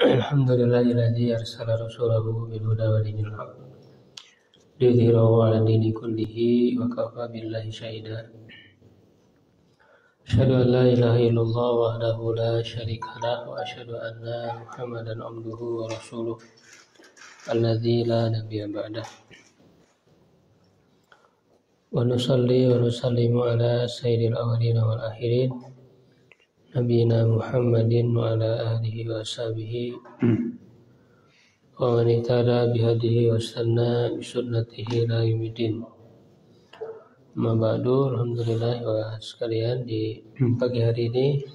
Alhamdulillahilladzi arsala rasulahu bil huda wa dinil haqq liyudhhirahu 'ala dini kullihi wa kafa billahi shahida. Asyhadu an la ilaha illallah wahdahu la syarika lah wa asyhadu anna Muhammadan abduhu wa rasuluh alladzi la nabiyya ba'dah. Wa nusalli wa nusallimu ala sayyidil awwalin wal akhirin Nabiyina Muhammadin wa ala alihi wa sahbihi wa man ihtada bihadihi wa sanna bi sunnatihi ila yaumil. Ma ba'du, alhamdulillah wa sekalian, di pagi hari ini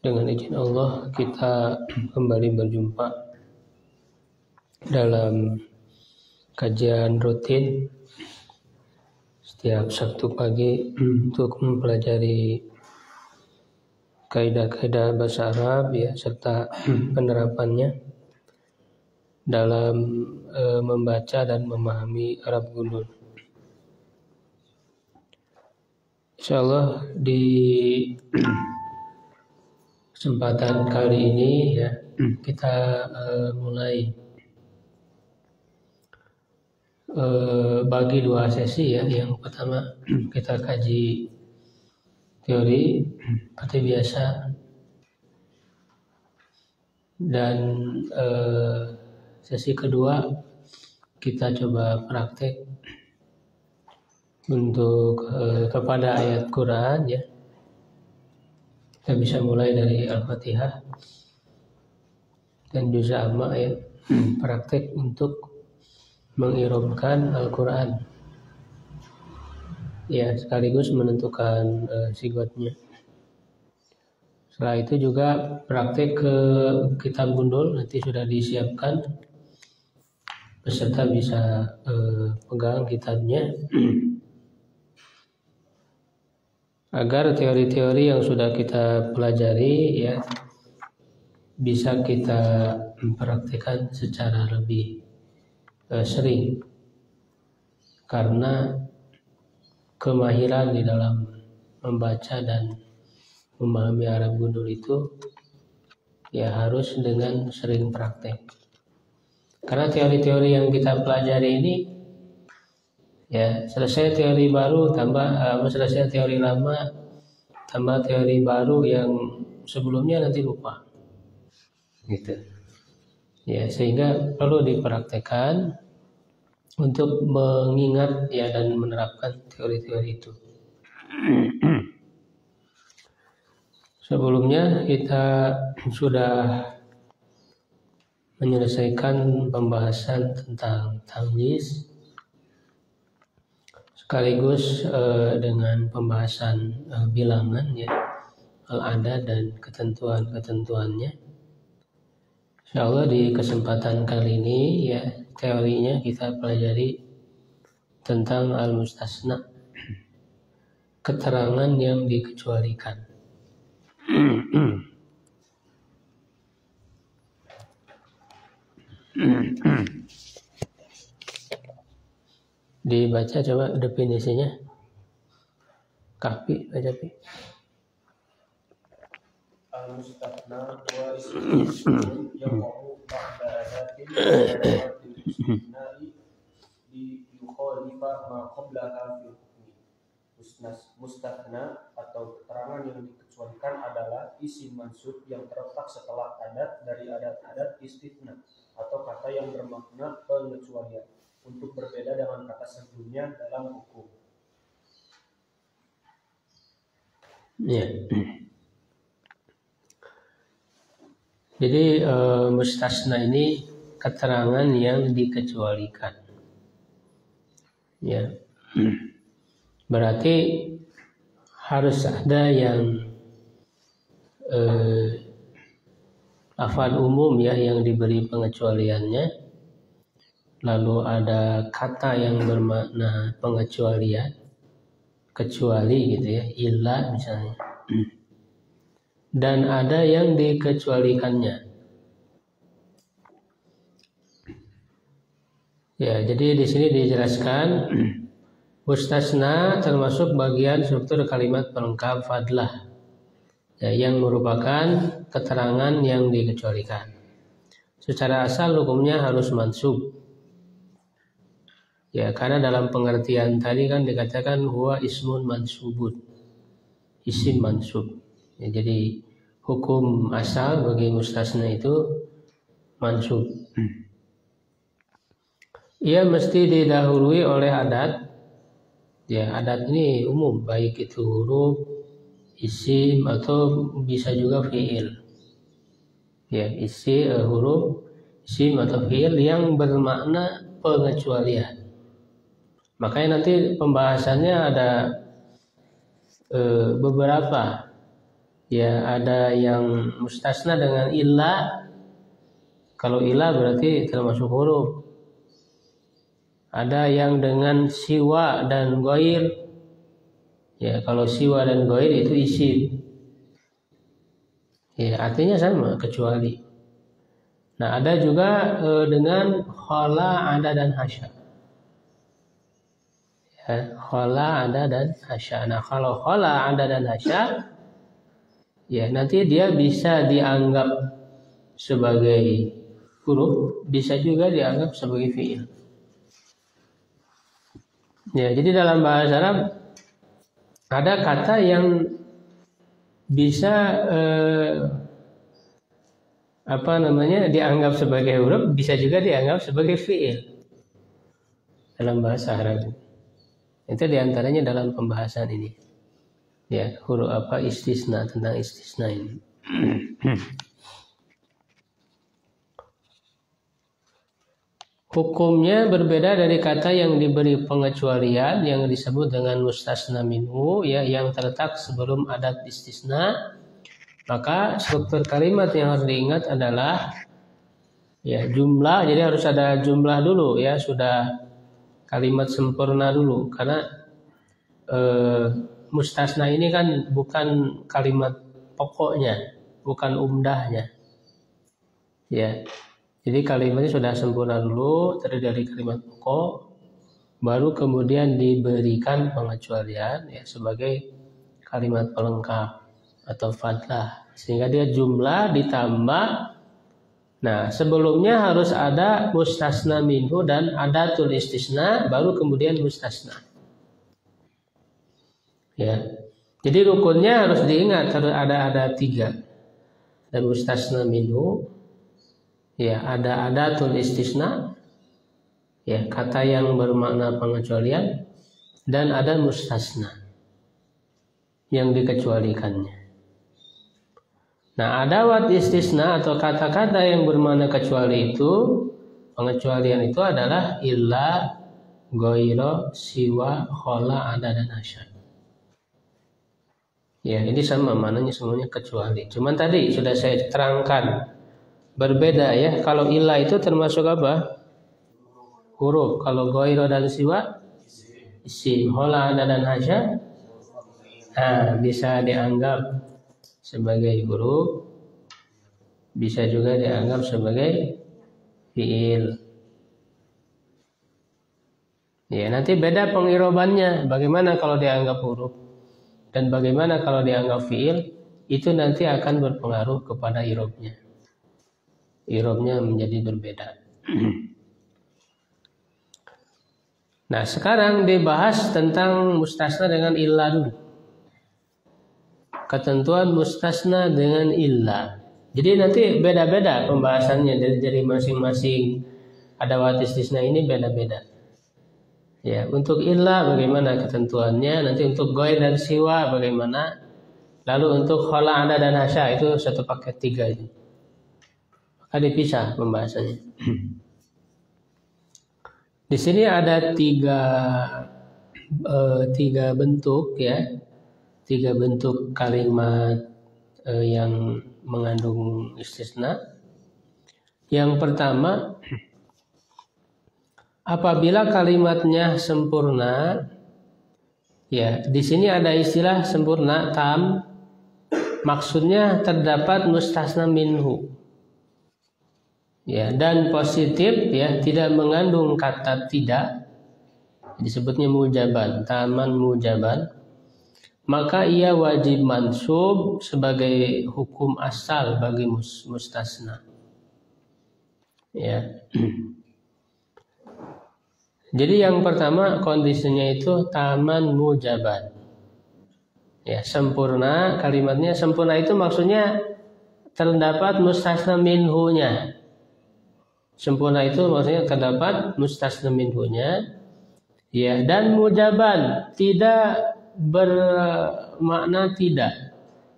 dengan izin Allah kita kembali berjumpa dalam kajian rutin setiap Sabtu pagi untuk mempelajari kaidah-kaidah bahasa Arab ya, serta penerapannya dalam membaca dan memahami Arab gundul. Insyaallah di kesempatan kali ini ya kita mulai bagi dua sesi ya. Yang pertama kita kaji teori seperti biasa, dan sesi kedua kita coba praktek untuk kepada ayat Quran ya. Kita bisa mulai dari Al-Fatihah dan juz amma ya, praktek untuk mengirobkan Al-Quran ya, sekaligus menentukan sigotnya. Setelah itu juga praktek ke kitab gundul, nanti sudah disiapkan, peserta bisa pegang kitabnya agar teori-teori yang sudah kita pelajari ya bisa kita mempraktikkan secara lebih sering, karena kemahiran di dalam membaca dan memahami Arab gundul itu ya harus dengan sering praktek. Karena teori-teori yang kita pelajari ini ya, selesai teori baru tambah selesai teori lama tambah teori baru yang sebelumnya nanti lupa gitu ya, sehingga perlu dipraktekkan untuk mengingat ya dan menerapkan teori-teori itu. Sebelumnya kita sudah menyelesaikan pembahasan tentang tamyiz sekaligus dengan pembahasan bilangan ya, al-adad dan ketentuan-ketentuannya. Insyaallah di kesempatan kali ini ya, teorinya kita pelajari tentang al-mustasna, keterangan yang dikecualikan. Dibaca coba definisinya. Kapi baca Pi. Al-mustathna wa ismun yaqa'u ba'da adatin istisna'i li yukhalifa ma qablaha fi hukmi. Mustathna atau keterangan yang dikecualikan adalah isim mansub yang terletak setelah adat dari adat-adat istitsna atau kata yang bermakna pengecualian, untuk berbeda dengan kata sebelumnya dalam hukum. Ya. Jadi mustasna ini keterangan yang dikecualikan. Ya. Berarti harus ada yang lafaz umum ya yang diberi pengecualiannya, lalu ada kata yang bermakna pengecualian, kecuali gitu ya, illa misalnya, dan ada yang dikecualikannya. Ya, jadi di sini dijelaskan mustasna termasuk bagian struktur kalimat pelengkap fadlah. ya, yang merupakan keterangan yang dikecualikan. Secara asal hukumnya harus mansub. Ya, karena dalam pengertian tadi kan dikatakan huwa ismun mansubun, isim mansub. Ya, jadi hukum asal bagi mustasna itu mansub. Ia mesti didahului oleh adat. Ya, adat ini umum, baik itu huruf, isim atau bisa juga fiil. Ya, huruf, isim atau fiil yang bermakna pengecualian. Makanya nanti pembahasannya ada beberapa. Ya, ada yang mustasna dengan illa. Kalau illa berarti termasuk huruf. Ada yang dengan siwa dan ghair. Ya, kalau siwa dan ghair itu isim. Ya, artinya sama, kecuali. Nah, ada juga dengan khala, ada dan hasya. Khala, ada dan hasya. Nah, kalau khala, ada dan hasya, ya nanti dia bisa dianggap sebagai huruf, bisa juga dianggap sebagai fiil. Ya, jadi dalam bahasa Arab ada kata yang bisa dianggap sebagai huruf, bisa juga dianggap sebagai fiil dalam bahasa Arab. Itu diantaranya dalam pembahasan ini. Ya, huruf istisna, tentang istisna ini. Hukumnya berbeda dari kata yang diberi pengecualian yang disebut dengan mustasna minhu, ya, yang terletak sebelum adat istisna. Maka struktur kalimat yang harus diingat adalah ya jumlah, jadi harus ada jumlah dulu, ya, sudah kalimat sempurna dulu, karena mustasna ini kan bukan kalimat pokoknya, bukan umdahnya, ya. Jadi kalimatnya sudah sempurna dulu, terdiri dari kalimat pokok, baru kemudian diberikan pengecualian, ya, sebagai kalimat pelengkap atau fadlah, sehingga dia jumlah ditambah. Nah, sebelumnya harus ada mustasna minhu dan adatul istisna, baru kemudian mustasna. Ya, jadi rukunnya harus diingat, harus ada 3. Ada mustasna minhu, ya, ada adatul istisna, ya, kata yang bermakna pengecualian, dan ada mustasna yang dikecualikannya. Nah, adawat istisna atau kata-kata yang bermakna kecuali itu, pengecualian itu adalah illa, ghaira, siwa, khala, ada dan hasya. Ya, ini sama maknanya, semuanya kecuali. Cuman tadi sudah saya terangkan berbeda, ya. Kalau illa itu termasuk apa? Huruf. Kalau ghaira dan siwa isim. Khala, ada dan hasya bisa dianggap sebagai huruf, bisa juga dianggap sebagai fiil. Ya, nanti beda pengirobannya. Bagaimana kalau dianggap huruf dan bagaimana kalau dianggap fiil, itu nanti akan berpengaruh kepada irobnya. Irobnya menjadi berbeda. Nah, sekarang dibahas tentang mustasna dengan illa dulu. Ketentuan mustasna dengan illa. Jadi nanti beda-beda pembahasannya dari masing-masing adawat istisna ini beda-beda. Ya, untuk illa bagaimana ketentuannya, nanti untuk ghair dan siwa bagaimana, lalu untuk khala, ada dan hasya itu satu paket 3 ini. Maka dipisah pembahasannya. Di sini ada 3 bentuk, ya. 3 bentuk kalimat yang mengandung istisna. Yang pertama, apabila kalimatnya sempurna, ya, di sini ada istilah sempurna, tam, maksudnya terdapat mustasna minhu, ya, dan positif, ya, tidak mengandung kata tidak, disebutnya mujaban, taman mujaban. maka ia wajib mansub sebagai hukum asal bagi mustasna. Ya. Jadi yang pertama kondisinya itu taman mujaban. Ya, sempurna, kalimatnya sempurna itu maksudnya terdapat mustasna minhunya. Sempurna itu maksudnya terdapat mustasna minhunya. Ya, dan mujaban tidak bermakna tidak.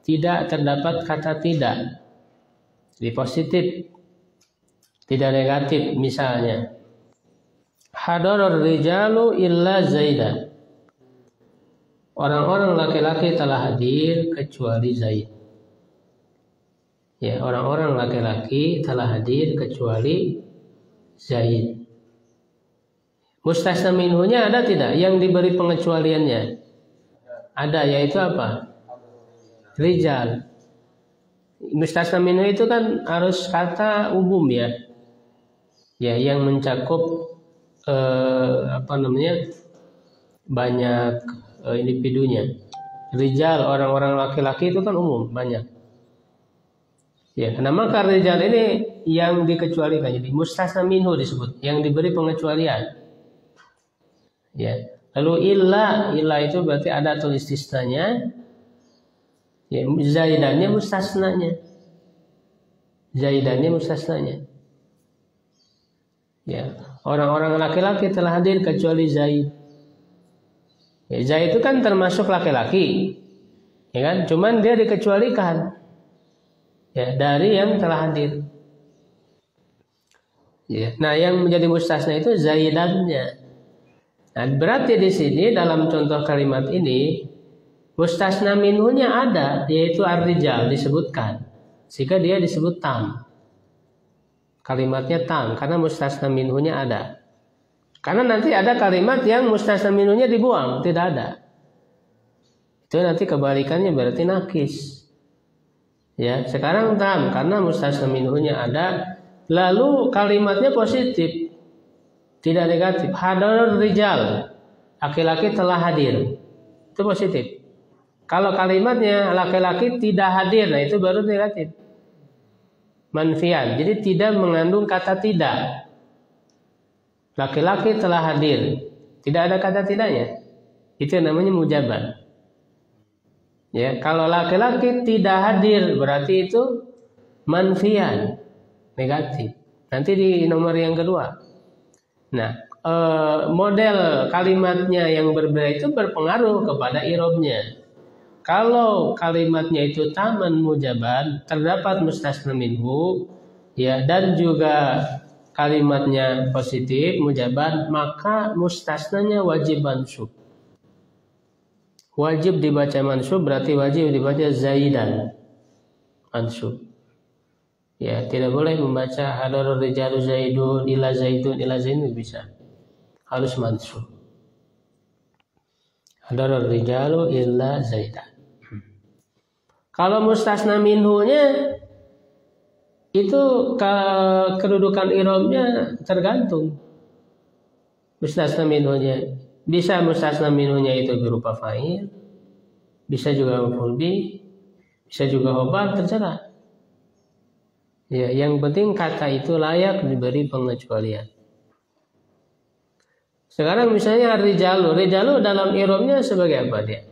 Tidak terdapat kata tidak. Jadi positif, tidak negatif. Misalnya, hadarur rijalu illa Zaidan. Orang-orang laki-laki telah hadir kecuali Zaid. Ya, orang-orang laki-laki telah hadir kecuali Zaid. Mustasna minhunya ada tidak yang diberi pengecualiannya? Ada, yaitu apa? Rijal. Mustasna minhu itu kan harus kata umum ya. Ya, yang mencakup banyak individunya. Rijal, orang-orang laki-laki itu kan umum, banyak. Ya, nah maka rijal ini yang dikecualikan, jadi mustasna minhu disebut, yang diberi pengecualian. Ya, lalu illa itu berarti ada tulis istisnanya. Ya, zaidannya mustasnanya. Zaidannya mustasnanya. Ya, orang-orang laki-laki telah hadir kecuali Zaid. Ya, Zaid itu kan termasuk laki-laki, ya kan? Cuman dia dikecualikan, ya, dari yang telah hadir. Ya, nah yang menjadi mustasna itu Zaidannya. Nah, berarti di sini dalam contoh kalimat ini mustasna minhunya ada, yaitu ar-rijal disebutkan, sehingga dia disebut tam. Kalimatnya tam karena mustasna minhunya ada. Karena nanti ada kalimat yang mustasna minhunya dibuang, tidak ada. Itu nanti kebalikannya berarti nakis. Ya, sekarang tam karena mustasna minhunya ada, lalu kalimatnya positif, tidak negatif. Hadarur rijal, laki-laki telah hadir, itu positif. Kalau kalimatnya laki-laki tidak hadir, nah itu baru negatif, manfian. Jadi tidak mengandung kata tidak. Laki-laki telah hadir, tidak ada kata tidaknya, itu namanya mujaban. Ya, kalau laki-laki tidak hadir berarti itu manfian, negatif. Nanti di nomor yang kedua. Nah, model kalimatnya yang berbeda itu berpengaruh kepada i'rabnya. Kalau kalimatnya itu taman mujaban, terdapat mustasna minhu, ya, dan juga kalimatnya positif mujaban, maka mustasnanya wajib mansub. Wajib dibaca mansub berarti wajib dibaca Zaidan mansub. Ya, tidak boleh membaca hadarur rijalu Zaidun ila Zaidun bisa. Harus mansub. Hadarur rijalu illa Zaidan. Kalau mustasna minhunya itu kedudukan i'rabnya tergantung. Mustasna minhunya bisa mustasna minhunya itu berupa fa'il, bisa juga maf'ul bih, bisa juga khobar, terserah. Ya, yang penting kata itu layak diberi pengecualian. Sekarang misalnya rijalu dalam i'rabnya sebagai apa dia?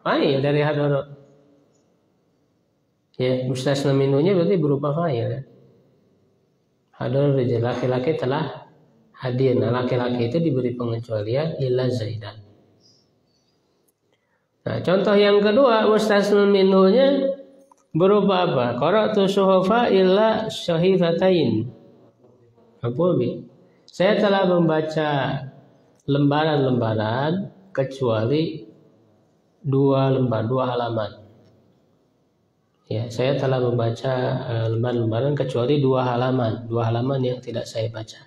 Fa'il dari hadarur. Ya, mustasna minhunya berarti berupa fa'il. Hadarur rijal, laki-laki telah hadir. Nah, laki-laki itu diberi pengecualian illa Zaidan. Nah, contoh yang kedua mustasna minhunya berupa apa? Qara'tu suhufa illa syahifatain. Saya telah membaca lembaran-lembaran kecuali dua halaman. Ya, saya telah membaca lembaran-lembaran kecuali dua halaman yang tidak saya baca.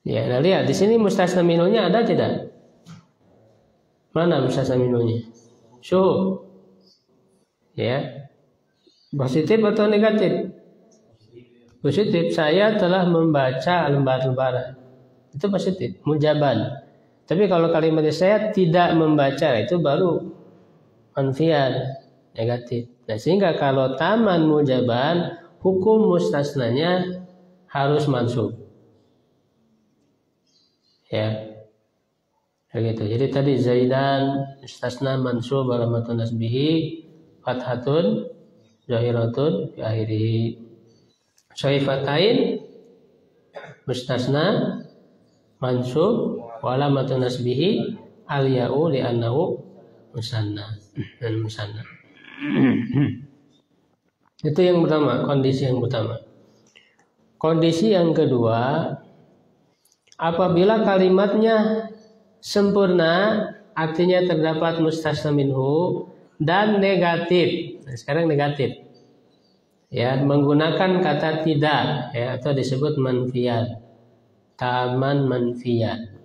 Ya, nah lihat di sini mustasna minhunya ada tidak? Mana mustasna minhunya? Syuh. Ya, positif atau negatif? Positif. Saya telah membaca lembaran-lembaran. Itu positif, mujaban. Tapi kalau kalimatnya saya tidak membaca, itu baru manfian, negatif. Nah, sehingga kalau taman mujaban, hukum mustasnanya harus mansub. Ya. Begitu. Jadi tadi Zaidan mustasna mansub alamatun nasbihi fathatun zahiratun fi akhirih. Syaifatain mustasna mansub wa alamatun nasbihi al-ya'u li'annahu musanna dan musanna. Itu yang pertama, kondisi yang pertama. Kondisi yang kedua, apabila kalimatnya sempurna, artinya terdapat mustasna minhu dan negatif. Nah, sekarang negatif. Ya, menggunakan kata tidak, ya, atau disebut manfian. Taman manfian.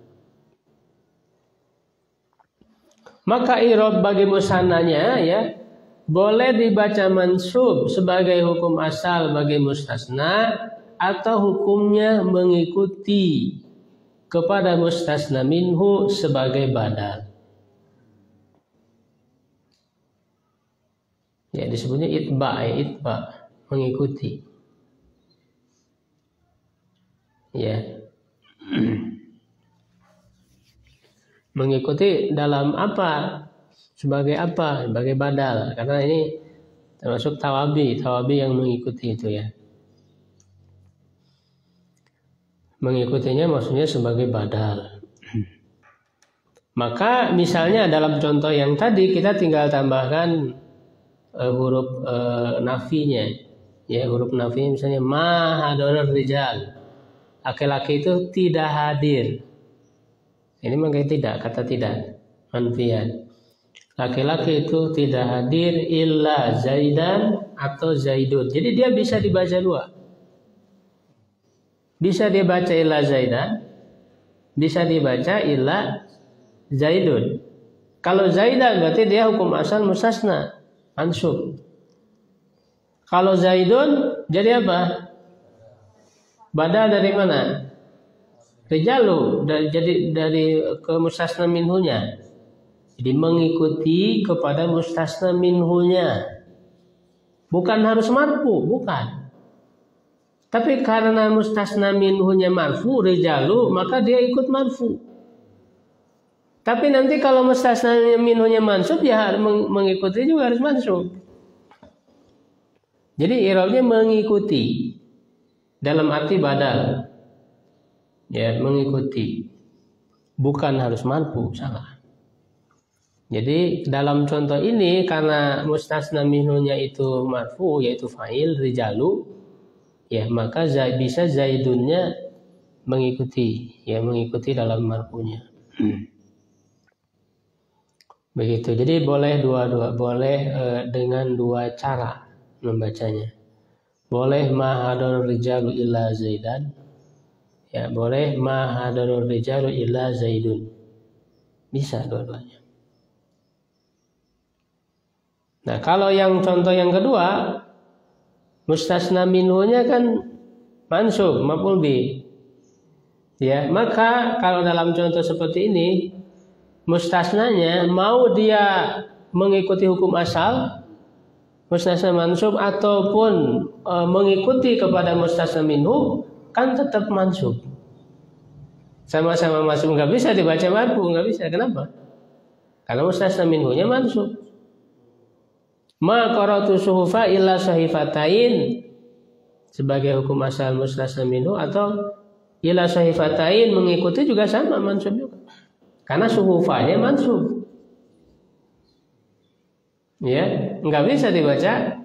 Maka i'rab bagi musannanya, ya, boleh dibaca mansub sebagai hukum asal bagi mustasna atau hukumnya mengikuti kepada mustasna minhu sebagai badal. Ya, disebutnya itba, mengikuti. Ya. Mengikuti dalam apa? Sebagai apa? Sebagai badal. Karena ini termasuk tawabi yang mengikuti itu, ya. Mengikutinya maksudnya sebagai badal. Maka misalnya dalam contoh yang tadi kita tinggal tambahkan huruf nafinya. Ya, huruf nafinya misalnya ma hadarul rijal. Laki-laki itu tidak hadir. Ini mengapa tidak, kata tidak, manfian. Laki-laki itu tidak hadir illa Zaidan atau Zaidun. Jadi dia bisa dibaca dua. Bisa dibaca illa Zaidan, bisa dibaca illa Zaidun. Kalau Zaidan berarti dia hukum asal mustasna, mansub. Kalau Zaidun jadi apa? Badal dari mana? Rijalu, dari ke mustasna minhunya. Jadi mengikuti kepada mustasna minhunya. Bukan harus marfu, bukan. Tapi karena mustasna minhunya marfu, rijalu, maka dia ikut marfu. Tapi nanti kalau mustasna minhunya mansub, ya mengikuti juga harus mansub. Jadi i'rabnya mengikuti. Dalam arti badal, ya, mengikuti, bukan harus marfu, salah. Jadi dalam contoh ini karena mustasna minhunya itu marfu, yaitu fa'il rijalu, ya, maka bisa Zaidunnya mengikuti, ya, mengikuti dalam marfunya. Begitu. Jadi boleh boleh dengan dua cara membacanya. Boleh ma hadarul rijalu illa Zaidan. Ya, boleh ma hadarul rijalu illa Zaidun. Bisa dua-duanya. Nah, kalau yang contoh yang kedua, mustasna minhunya kan mansub, maf'ul bi. Ya, maka kalau dalam contoh seperti ini, mustasnanya mau dia mengikuti hukum asal, mustasna mansub, ataupun mengikuti kepada mustasna minhu, kan tetap mansub. Sama-sama mansub, nggak bisa dibaca marfu, nggak bisa. Kenapa? Karena mustasna minhunya mansub. Ma qara'tu suhufa illa sahifatain sebagai hukum asal mustasna minhu, atau illa sahifatain mengikuti juga sama mansub juga. Karena suhufanya mansub. Ya, nggak bisa dibaca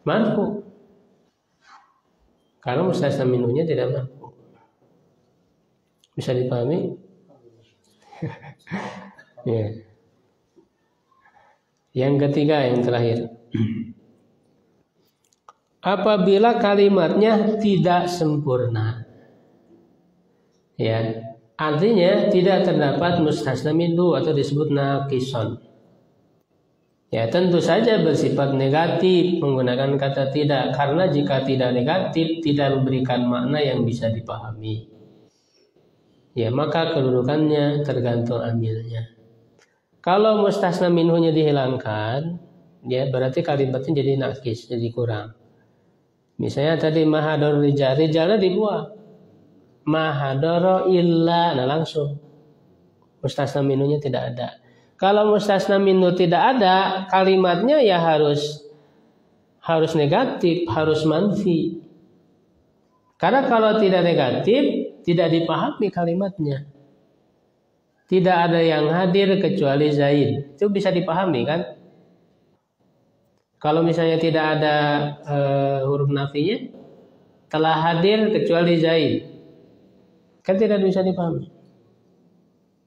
marfu karena mustasna minhunya tidak marfu. Bisa dipahami? Ya. Yang ketiga, yang terakhir, apabila kalimatnya tidak sempurna, ya, artinya tidak terdapat mustasna minhu atau disebut naqison. Ya, tentu saja bersifat negatif menggunakan kata tidak, karena jika tidak negatif tidak memberikan makna yang bisa dipahami. ya maka kedudukannya tergantung amilnya. Kalau mustasna minhunya dihilangkan, ya berarti kalimatnya jadi nakis, jadi kurang. Misalnya tadi mahador rijalnya dibuang, mahadoro illa, nah langsung mustasna minhunya tidak ada. Kalau mustasna minhu tidak ada, kalimatnya ya harus negatif, harus manfi. Karena kalau tidak negatif, tidak dipahami kalimatnya. Tidak ada yang hadir kecuali Zaid. Itu bisa dipahami kan? Kalau misalnya tidak ada huruf nafinya, telah hadir kecuali Zaid. Kan tidak bisa dipahami.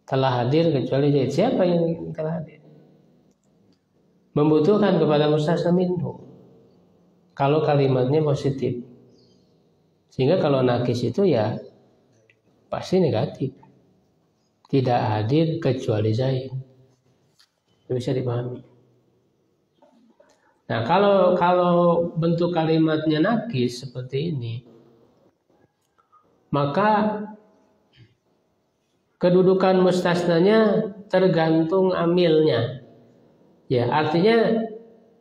Telah hadir kecuali Zaid. Siapa yang telah hadir? Membutuhkan kepada mustasna minhu. Kalau kalimatnya positif. Sehingga kalau nakis itu ya pasti negatif. Tidak hadir kecuali Zaid. Itu bisa dipahami. Nah, kalau bentuk kalimatnya nakis seperti ini, maka kedudukan mustasnanya tergantung amilnya. Ya, artinya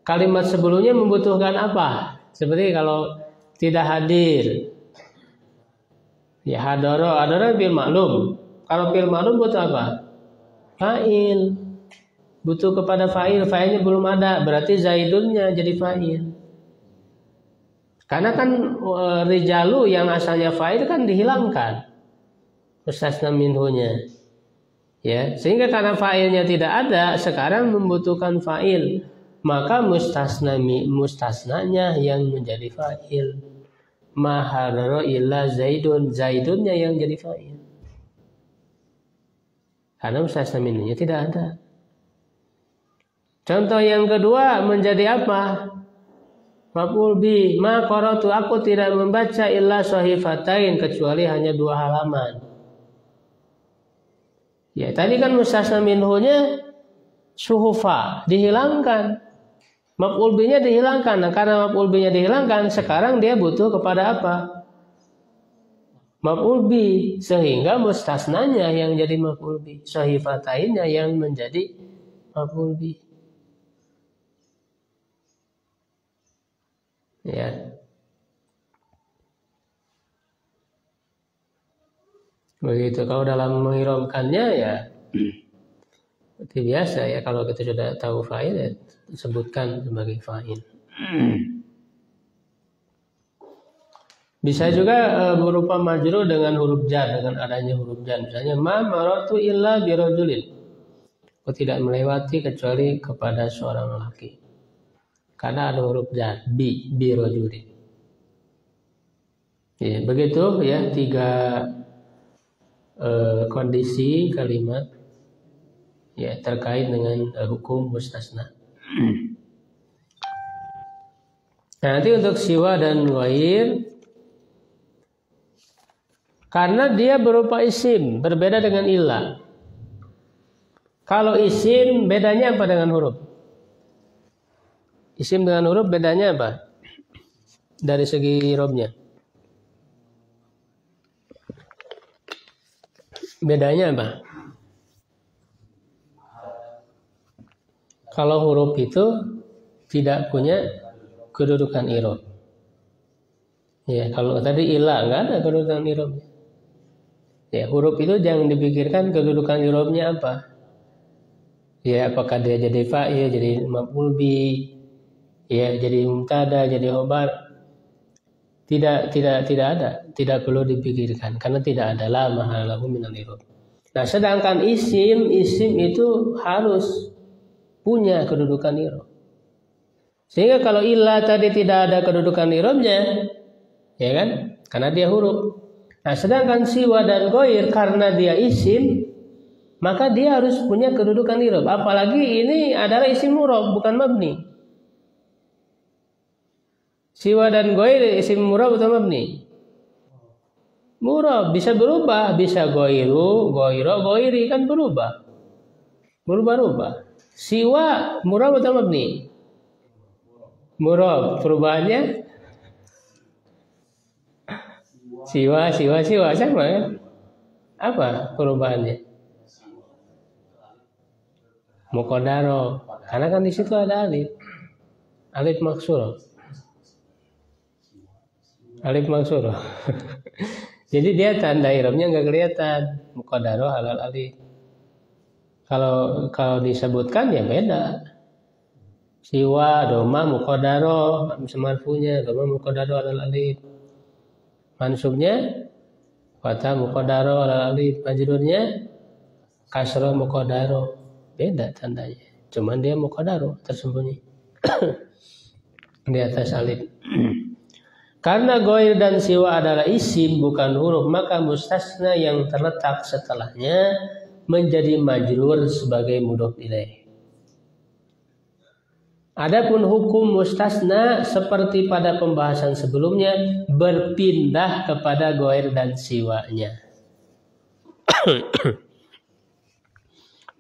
kalimat sebelumnya membutuhkan apa? Seperti kalau tidak hadir, ya hadoro fil maklum. Kalau fil maklum butuh apa? Fa'il. Butuh kepada fa'il, fa'ilnya belum ada, berarti zaidunnya jadi fa'il. Karena kan rijalu yang asalnya fa'il kan dihilangkan mustasna minhunya. Ya, sehingga karena fa'ilnya tidak ada, sekarang membutuhkan fa'il. Maka mustasnanya yang menjadi fa'il. Mahadoro illa zaidun, zaidunnya yang jadi fa'il. Karena mustasna minhunya tidak ada. Contoh yang kedua menjadi apa? Maf'ul bi, ma qara'tu, aku tidak membaca illa sahifatain, kecuali hanya 2 halaman. Ya, tadi kan mustasna minhunya suhufa dihilangkan. Maf'ul bi-nya dihilangkan. Nah, karena maf'ul bi-nya dihilangkan, sekarang dia butuh kepada apa? Maf'ul bi, sehingga mustasnanya yang jadi maf'ul bi, sahifatainnya yang menjadi maf'ul bi. Ya, begitu. Kalau dalam mengiromkannya ya seperti biasa ya, kalau kita sudah tahu fa'il ya sebutkan sebagai fa'il. Bisa juga berupa majrur dengan huruf jar, dengan adanya huruf jar. Misalnya ma marartu illa birajulin, aku tidak melewati kecuali kepada seorang lelaki. Karena ada huruf jar, birajulin. Ya, begitu ya 3 kondisi kalimat ya terkait dengan hukum mustasna. Nah, nanti untuk siwa dan ghair, karena dia berupa isim, berbeda dengan illa. Kalau isim bedanya apa dengan huruf? Isim dengan huruf bedanya apa? Dari segi robnya. Bedanya apa? Kalau huruf itu tidak punya kedudukan i'rab. Ya, kalau tadi illa enggak ada kedudukan i'rabnya. Ya, huruf itu jangan dipikirkan kedudukan i'rabnya apa. Ya, apakah dia jadi fa'il, jadi maf'ul bi, ya jadi mubtada, jadi khobar. Tidak ada, tidak perlu dipikirkan karena tidak ada la mahalahu minal i'rab. Nah, sedangkan isim itu harus punya kedudukan i'rab. Sehingga kalau illa tadi tidak ada kedudukan i'rabnya, ya kan? Karena dia huruf. Nah, sedangkan siwa dan ghair karena dia isim, maka dia harus punya kedudukan i'rab. Apalagi ini adalah isim murab, bukan mabni. Siwa dan ghair isim murab atau mabni? Murab, bisa berubah, bisa ghairu, ghaira, ghairi, kan berubah. Berubah-ubah. Siwa murab atau mabni? Murab, perubahannya siwa sama kan? Apa perubahannya? Muqaddaro. Karena kan di situ ada alif. Alif maksur. Alif maksur. Jadi dia tanda i'rabnya nggak kelihatan. Muqaddaro halal alif. Kalau disebutkan ya beda. Siwa doma muqaddaro marfu'nya, doma muqaddaro halal alif. Mansubnya fatha muqaddaro halal alif. Majrurnya kasra muqaddaro. Beda tandanya. Cuman dia muqaddaro tersembunyi di atas alif. Karena ghair dan siwa adalah isim bukan huruf, maka mustasna yang terletak setelahnya menjadi majrur sebagai mudhof ilaih. Adapun hukum mustasna seperti pada pembahasan sebelumnya berpindah kepada ghair dan siwanya.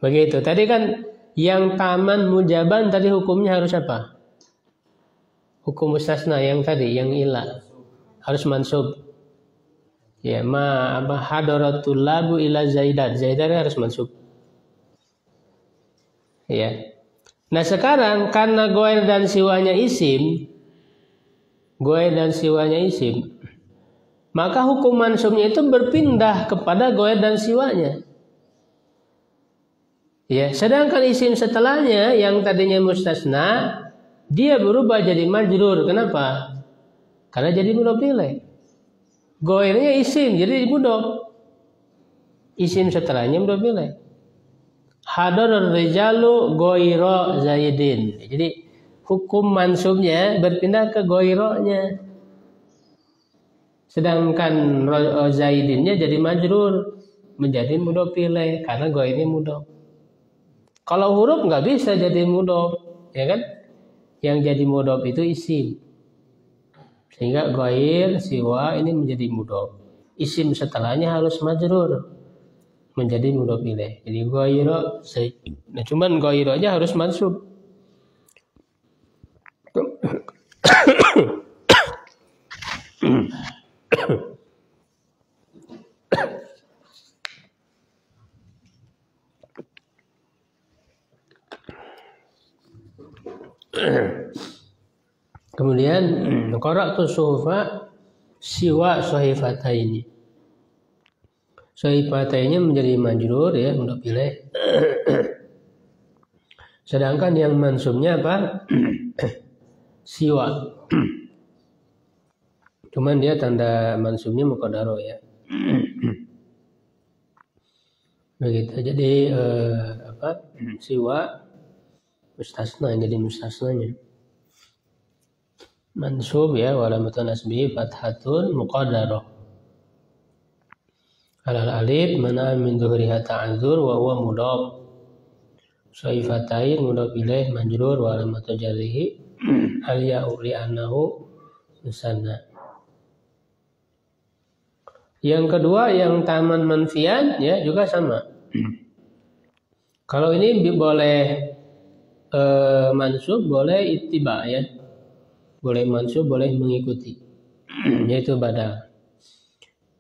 Begitu. Tadi kan yang taman mujaban tadi hukumnya harus apa? Hukum mustasna yang tadi, yang ilah harus mansub. Ya, hadaratul labu ila zaidat. Zaidat harus mansub. Ya. Nah, sekarang karena ghair dan siwanya isim, maka hukum mansubnya itu berpindah kepada ghair dan siwanya. Ya, sedangkan isim setelahnya yang tadinya mustasna dia berubah jadi majrur. Kenapa? Karena jadi mudhof ilaih. Ghairnya isim jadi mudhof. Isim setelahnya mudhof ilaih. Hadarul rijalu ghaira zaidin. Jadi hukum mansubnya berpindah ke ghairanya. Sedangkan zaidinnya jadi majrur menjadi mudhof ilaih karena ghairnya mudhof. Kalau huruf nggak bisa jadi mudhof, ya kan? Yang jadi mudhof itu isim. Sehingga ghair, siwa ini menjadi mudhof. Isim setelahnya harus majrur menjadi mudhof ilaih. Jadi ghaira, nah cuman ghaira aja harus mansub. Kemudian qara'tu suhufa siwa sahifataini. Sahifataini menjadi majrur ya mudhof ilaih. Sedangkan yang mansubnya apa? Siwa. Cuman dia tanda mansubnya muqaddaro ya. Begitu. Jadi siwa mustasna jadi mustasnanya. Mansub ya walamatun nasbihi fathatun muqaddarah. Alal alif mana min dhuhriha ta'adzur wa huwa mudhaf. Saifatain mudhaf ilaih majrur wa alamatu jarrihi al ya'u li annahu musanna. Yang kedua yang taman manfian ya juga sama. Kalau ini boleh mansub boleh ittiba ya. Boleh mansub boleh mengikuti. Yaitu badal.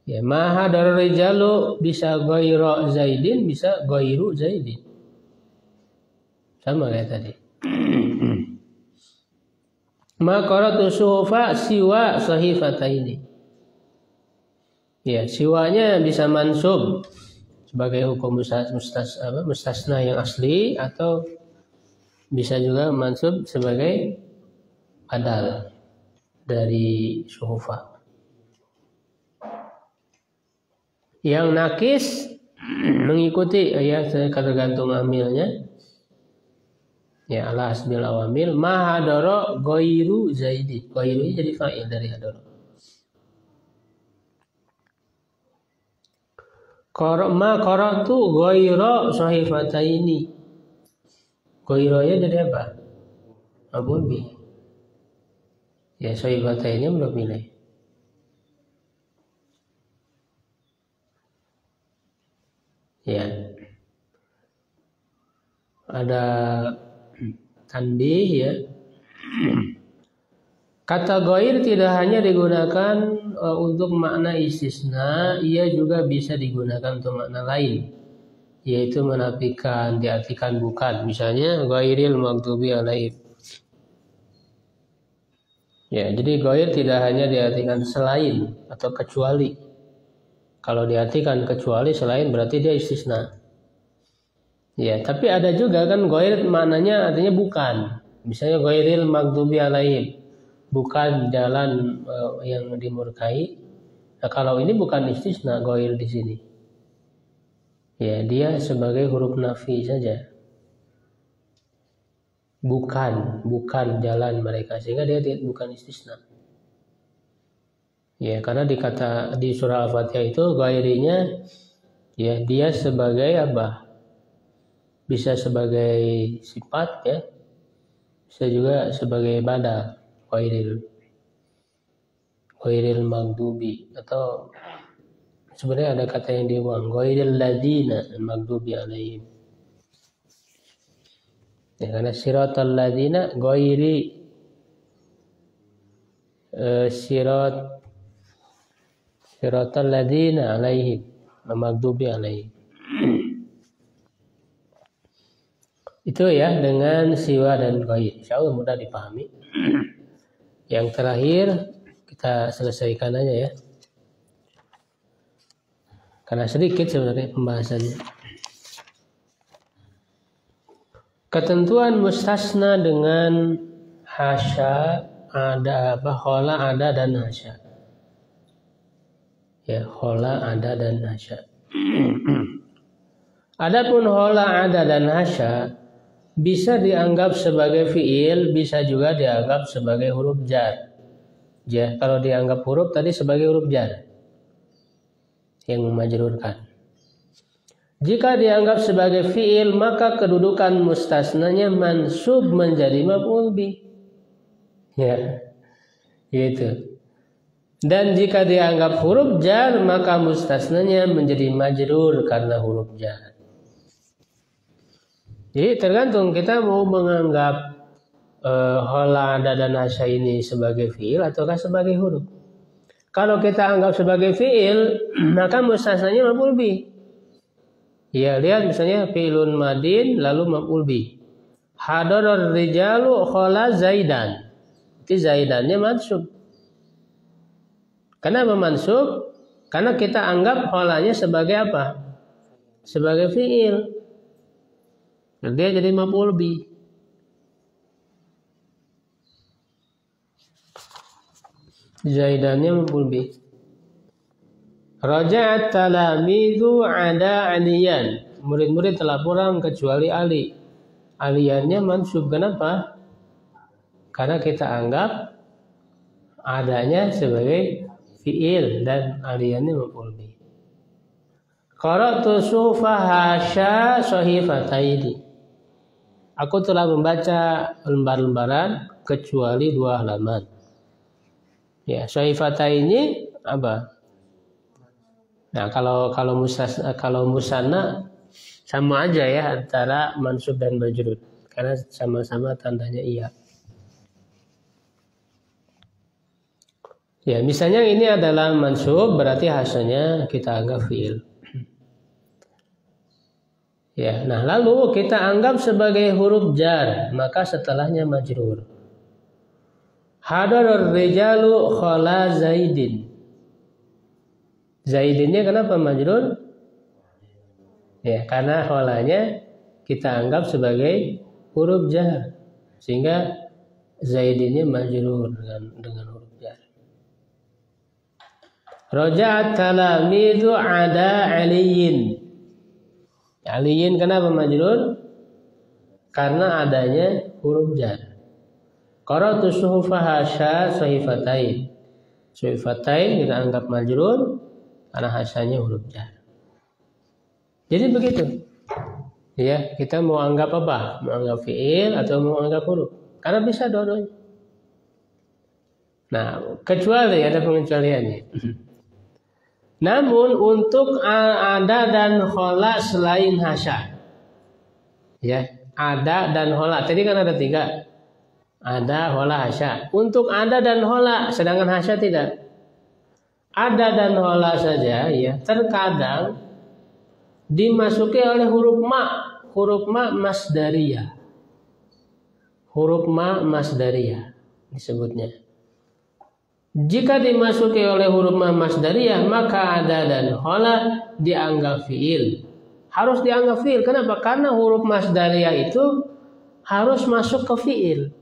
Ya, maha dari rijalu bisa ghairu zaidin, bisa ghairu zaidin. Sama kayak tadi. Ma qara'tu suhufa siwa sahifataini. Ya, siwanya bisa mansub sebagai hukum mustasna yang asli atau bisa juga mansub sebagai badal dari suhufa. Yang nakis mengikuti ya tergantung amilnya. Ya ala asbil awamil ma hadara ghairu zaidi. Ghairu jadi fa'il dari hadara. Qara'tu ghaira sahifataini. Ghairanya jadi apa? Maf'ul bih. Ya sahifataini belum pilih. Ya. Ada tanbih ya. Kata ghair tidak hanya digunakan untuk makna istisna, ia juga bisa digunakan untuk makna lain, yaitu menafikan, diartikan bukan. Misalnya ghairil maghdubi alaihim. Ya, jadi ghair tidak hanya diartikan selain atau kecuali. Kalau diartikan kecuali selain berarti dia istisna. Ya, tapi ada juga kan ghair maknanya artinya bukan. Misalnya ghairil maghdubi alaihim, bukan jalan yang dimurkai. Nah, kalau ini bukan istisna ghair di sini. Ya, dia sebagai huruf nafi saja. Bukan jalan mereka, sehingga dia bukan istisna. Ya, karena di surah Al-Fatihah itu ghairinya ya dia sebagai apa? Bisa sebagai sifat ya. Bisa juga sebagai badal. Ghairil maghdubi, atau sebenarnya ada kata yang dibuang, ghairil ladzina maghdubi alaihim. Ya, karena siratal ladzina ghairi siratal ladzina alaihim maghdubi alaihim. Itu ya dengan siwa dan ghair. Insyaallah mudah dipahami. Yang terakhir kita selesaikan aja ya. Karena sedikit sebenarnya pembahasannya. Ketentuan mustasna dengan hasya, ada apa? Khola, ada dan hasya. Ya, khola, ada dan hasya. Adapun khola, ada dan hasya bisa dianggap sebagai fiil, bisa juga dianggap sebagai huruf jar. Ya, kalau dianggap huruf tadi sebagai huruf jar yang memajrurkan. Jika dianggap sebagai fiil, maka kedudukan mustasnanya mansub menjadi maf'ul bih. Ya, gitu. Dan jika dianggap huruf jar, maka mustasnanya menjadi majrur karena huruf jar. Jadi tergantung kita mau menganggap khola, ada dan hasya ini sebagai fiil ataukah sebagai huruf. Kalau kita anggap sebagai fiil, maka mustasnanya maf'ul bih. Ya, lihat misalnya fi'lun madin lalu maf'ul bih. Hadarar rijalu khola zaidan. Itu zaidannya mansub. Kenapa mansub? Karena kita anggap kholanya sebagai apa? Sebagai fi'il. Dia jadi maf'ul bih. Zaidannya maf'ul bih. Raja'at talamidu ada aliyan. Murid-murid telah pulang kecuali Ali. Aliyannya mansub. Kenapa? Karena kita anggap adanya sebagai fi'il dan aliyannya maf'ul bih. Qara'tu sufa hasya sahifataini. Aku telah membaca lembar-lembaran kecuali 2 halaman. Ya, sahifataini apa? Nah, kalau musanna sama aja ya antara mansub dan majrur karena sama-sama tandanya iya. Ya, misalnya ini adalah mansub berarti hasilnya kita anggap fi'il. Ya, nah lalu kita anggap sebagai huruf jar, maka setelahnya majrur. Hadarur rijalu khala zaidin. Zaidinnya kenapa majrur? Ya, karena kholanya kita anggap sebagai huruf jar, sehingga zaidinnya majrur dengan huruf jar. Raja'at talamidu ada aliyin. Aliyin kenapa majrur? Karena adanya huruf jar. Qara'tu suhufa hasya sahifatain. Sahifatain kita anggap majrur karena hasyanya huruf jar. Jadi begitu. Ya, kita mau anggap apa? Mau anggap fi'il atau mau anggap huruf? Karena bisa dua-duanya. Nah, kecuali ada pengecualiannya. Namun untuk ada dan khola selain hasya. Ya, ada dan khola. Tadi kan ada 3. Ada, hola, hasya. Untuk ada dan hola, sedangkan hasya tidak. Ada dan hola saja ya terkadang dimasuki oleh huruf ma masdariyah. Huruf ma masdariyah disebutnya. Jika dimasuki oleh huruf ma masdariyah, maka ada dan hola dianggap fiil. Harus dianggap fiil. Kenapa? Karena huruf masdariyah itu harus masuk ke fiil.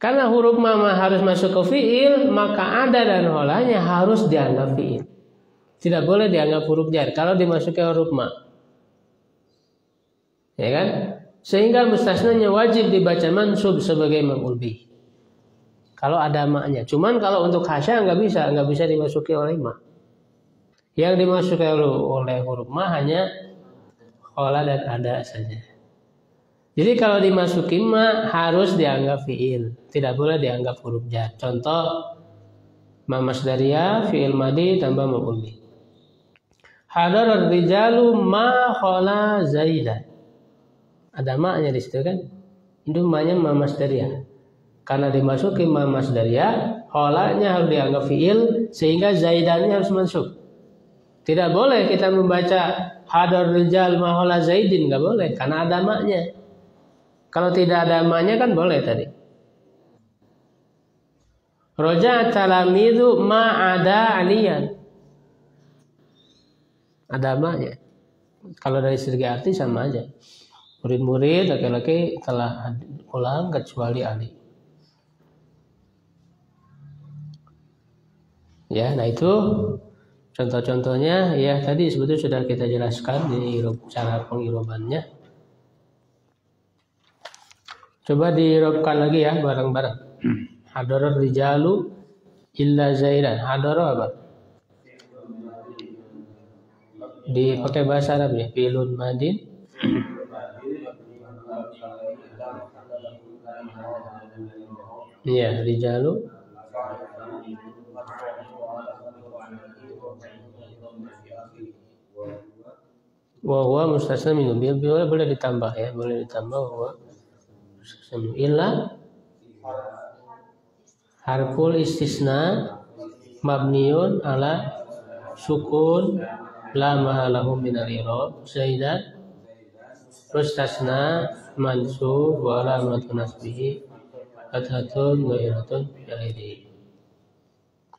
Karena huruf ma harus masuk ke fiil, maka ada dan holanya harus dianggap fiil. Tidak boleh dianggap huruf jar kalau dimasuki huruf ma. Ya kan? Sehingga mustasnanya wajib dibaca mansub sebagai maf'ul bih. Kalau ada maknya. Cuman kalau untuk hasya nggak bisa dimasuki oleh ma. Yang dimasuki oleh huruf ma hanya hola dan ada saja. Jadi kalau dimasuki ma harus dianggap fiil, tidak boleh dianggap huruf jar. Contoh ma masdariyah fiil madi tambah maf'ul bih. Hadarar rijalu ma khala zaidan. Ada maknya di situ kan? Itu maknya ma masdariyah. Karena dimasuki ma masdariyah, khalanya harus dianggap fiil sehingga zaidannya harus masuk. Tidak boleh kita membaca hadar rijal ma khala zaidin, enggak boleh karena ada maknya. Kalau tidak ada maknya kan boleh tadi. Roja talamidu ma'ada aliyan. Ada maknya. Kalau dari segi arti sama aja. Murid-murid laki-laki telah pulang kecuali Ali. Ya, nah itu contoh-contohnya ya tadi sebetulnya sudah kita jelaskan di cara pengirobannya. Coba dirobkan lagi ya bareng-bareng. Hadara rijalu illa zaidan. Hadara apa? Dipakai bahasa Arab ya. Fi'lun madin. Ya, rijalu. Wa huwa mustasna minhu. Boleh ditambah ya, boleh ditambah wa illa harful istisna mabniun ala sukun la mahalahu min al-i'rab zaidan mustasna mansub wa alamatun nasbihi fathatun ghairatun fi'ili.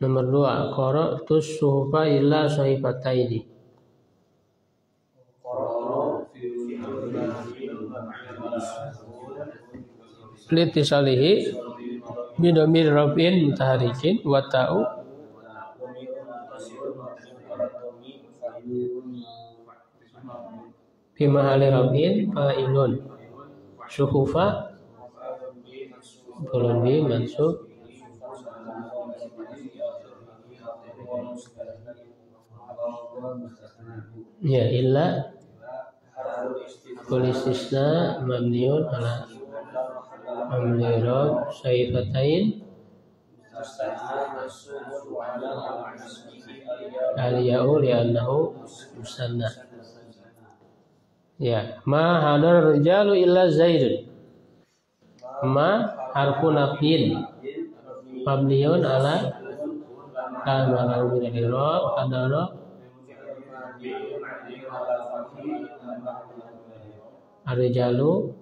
Nomor 2, qara'tus suhufa illa sahifataini. Litisalihi bidomir rafin mutaharikin wa ta'u fi mahali rafin fa'ilun suhufa bolon bi mansub ya illa kul istisna mabniun ala amlirab saifatain aliyau li'annahu musanna. Ya, ma hadar rijalu illa zaidun. Ma harfu nafyin mabniun ala al-ma'ruf min al-i'rab hadara ar-rijalu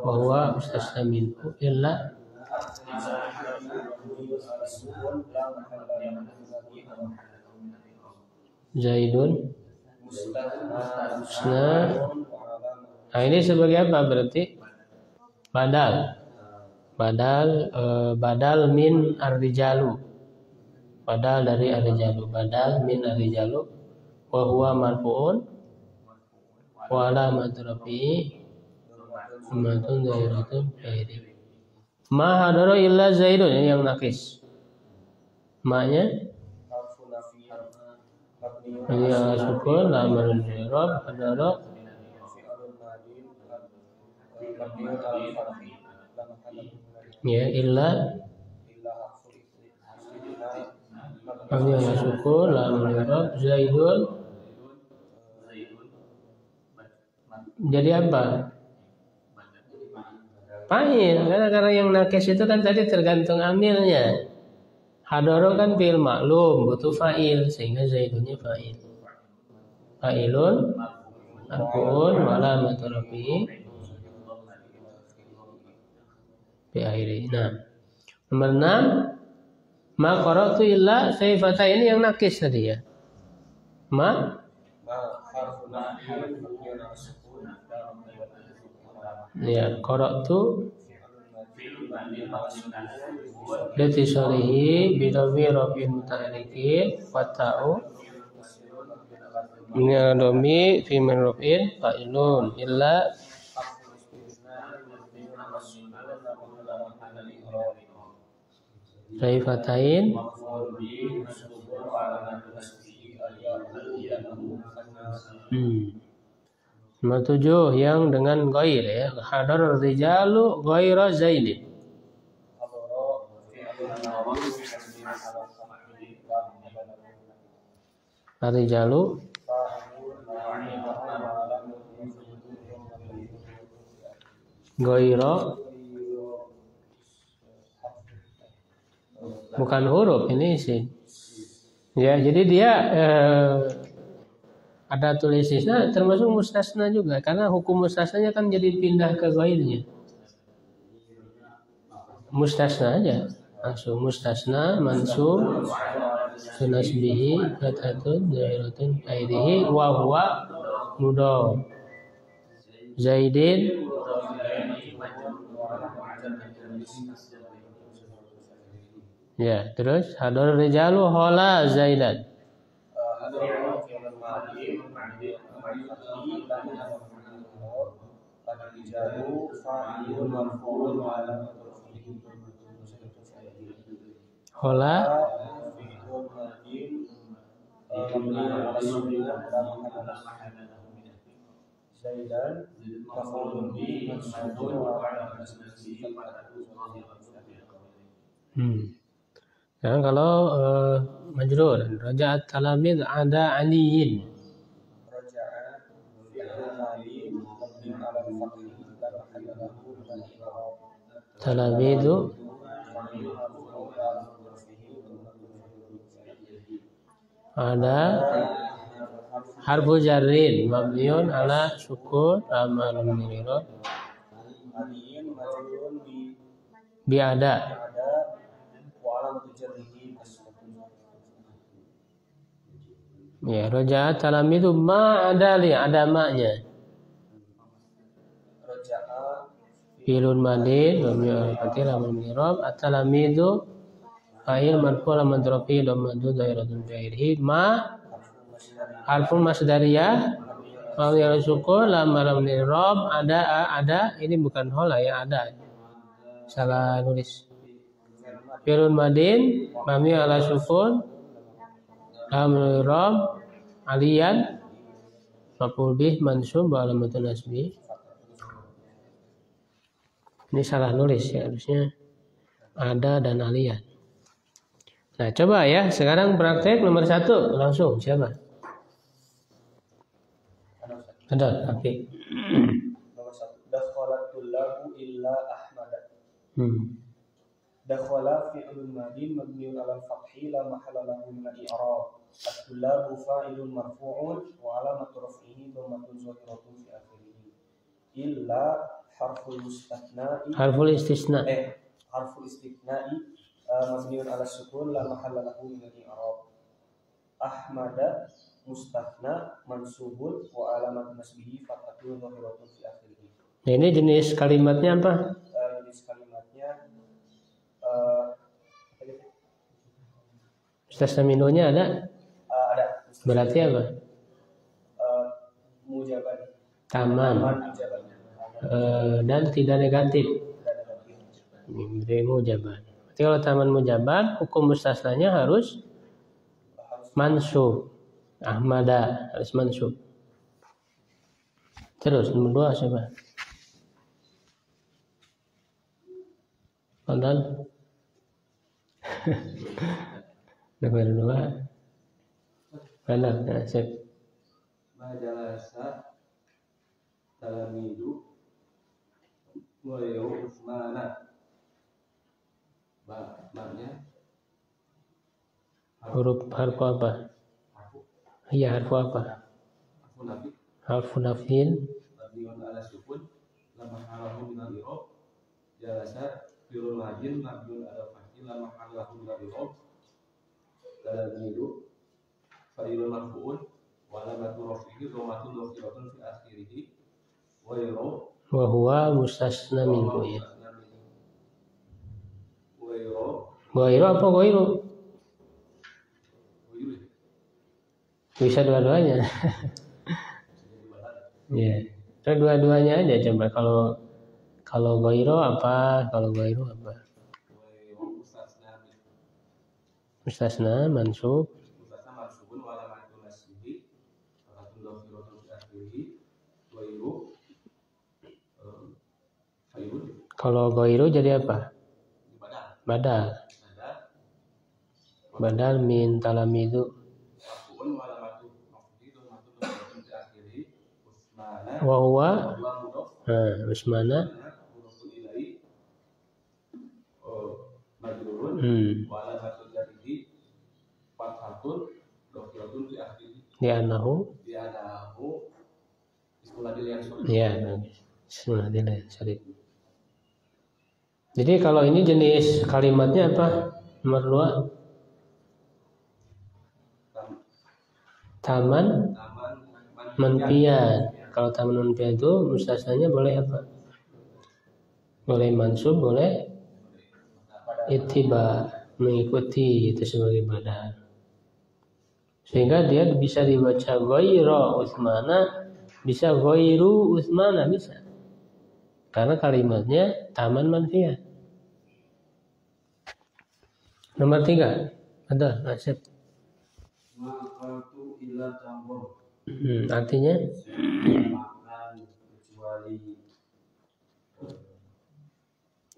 wa huwa mustasna minhu illa zaidun mustasna. Nah ini sebagai apa berarti? Badal min ar-rijalu. Badal dari ar-rijalu. Badal min ar-rijalu wa huwa marfu'un wa alamatu rafi'i matun zairatun fi'ili. Ma hadara illa zaidun yang nakis. Maknya ya sukun la amarun i'rab hadara ya illa ya sukun la amarun i'rab zaidun jadi apa? Fa'il. Karena yang nakis itu kan tadi tergantung amilnya. Hadoro kan fi'il maklum, butuh fa'il, sehingga zaidunnya fa'il. Fa'ilun marfu'un wa alamatu rafi'i bi akhirih. Nah, nomor 6, ma qara'tu illa sayfata, ini yang nakis tadi ya. Ya, qara'tu litisarihi bidawi rabin mutaharikin fata'u domi fi min rabin fa'ilun illa sayfatain. Nomor 7 yang dengan ghair ya. Hadar rijalu ghaira zaidin. Rijalu ghaira bukan huruf, ini sih. Ya, jadi dia ada tulis istisna termasuk mustasna juga, karena hukum mustasnanya kan jadi pindah ke ghairnya. Mustasna aja langsung, mustasna mansub sunasbihi fathatun zairatun airihi wa huwa mudhaf zaidin ya. Terus hadar rijalu hola zaidan. Hola Ya, kalau majrur raja'at talamid ada aliyin. Talamidu ada harfu jarrin mabniun ala sukun amalun mirad bi ada. Ya, raja'at talamidu ma ada li, ada maknya. Filun madin mabniun ala fathil amalun mirad at-talamidu fa'il marfu' ala madrofi dhammatu dhairatun fi'ilihi ma harfun masdariyah mabni ala sukun lam alam nirab ada ini bukan hola ya, ada salah nulis. Fi'lun madin mabni ala sukun lam nirab aliyan maf'ul bih mansub wa alamatun nasbi. Ini salah nulis ya, harusnya ada dan aliyan. Nah, coba ya, sekarang praktek nomor 1 langsung. Siapa? Ada, oke. Nomor 1. Dakhalatul labu illa Ahmad. Dakhala fi'lun madin mabniun 'ala al-fathi la mahalla lahu min al-i'rab. At-tullabu fa'ilun marfu'un wa 'alamatu raf'ihi dhammatun zahiratun fi akhirih. Illa harful istisna'i mabniun 'ala sukun la mahalla lahu min al-i'rab. Ahmada mustathna mansubun wa alamat nasbihi fathatun zahiratun fi akhirih. Nah, ini jenis kalimatnya apa? Jenis kalimatnya Mustasna minhunya ada? Ada. Berarti apa? Mujaban. Tamam. Dan tidak negatif. Mujaban. Berarti kalau taman mujaban, hukum mustasnanya harus mansub. Ahmada harus mansub. Terus nomor 2 siapa? Padahal nomor 2 mana? Nah, sip. Majalasa talamidu ghairu Utsmana. Maknanya harfu apa? Iya, harfu apa? Harfu nafin. Mabniun ala sukun la mahallahu min al-i'rab. Jalasa fi'lun madin mabniun ala fathi la mahallahu min al-i'rab. Talamidu fa'ilun marfu'un wa alamatu rafihi dhammatun dhahiratun fi akhirih wa huwa mustasna minhu ya. Wa apa ghairu? Bisa dua-duanya. Ya, dua-duanya aja coba. Kalau ghairu apa? Mustasna mansub. Kalau ghairu jadi apa? Badal min talamidu. Wa huwa Usmana di anahu ya sorry. Jadi kalau ini jenis kalimatnya apa? Nomor 2 taman manfian. Kalau taman manfian itu mustasnanya boleh apa? Boleh mansub, boleh ittiba, mengikuti, itu sebagai badal. Sehingga dia bisa dibaca ghairu Utsmana, bisa ghairu Utsmana, bisa. Karena kalimatnya taman manfian. Nomor 3 ada nasib. Maqaltu ila tambur. Artinya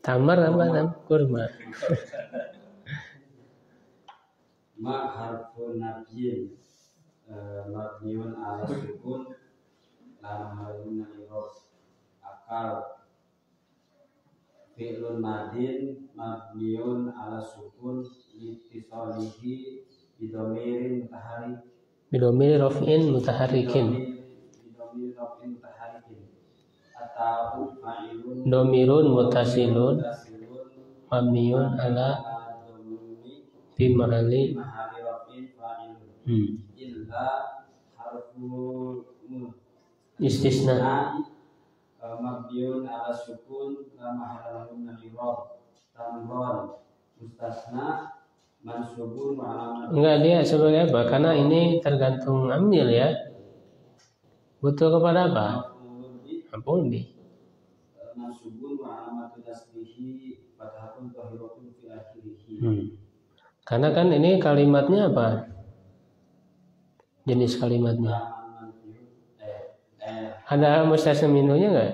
tamar apa kan? Kurma. Ma harfu nabiyyin mabniun ala sukun la mahalun al-i'rab. Akal fi'lun madin mabniun ala sukun litisalihi bidomirin mutaharrik Bidomir raf'in mutaharrikin. Atau fa'ilun Domirun mutasilun mabniun ala fi mahalli raf'in fa'ilun illa harfu istisna mabniun ala sukun la mahallahu min al-i'rab. Tamron mustasna mansubun wa enggak, dia sebagai apa? Karena ini tergantung amil ya. Butuh kepada apa? Maf'ul bih. Mansubun wa alamatu nasbihi fathatun dhahiratun fi akhirih. Karena kan ini kalimatnya apa? Jenis kalimatnya. Ada mustasna minhunya enggak?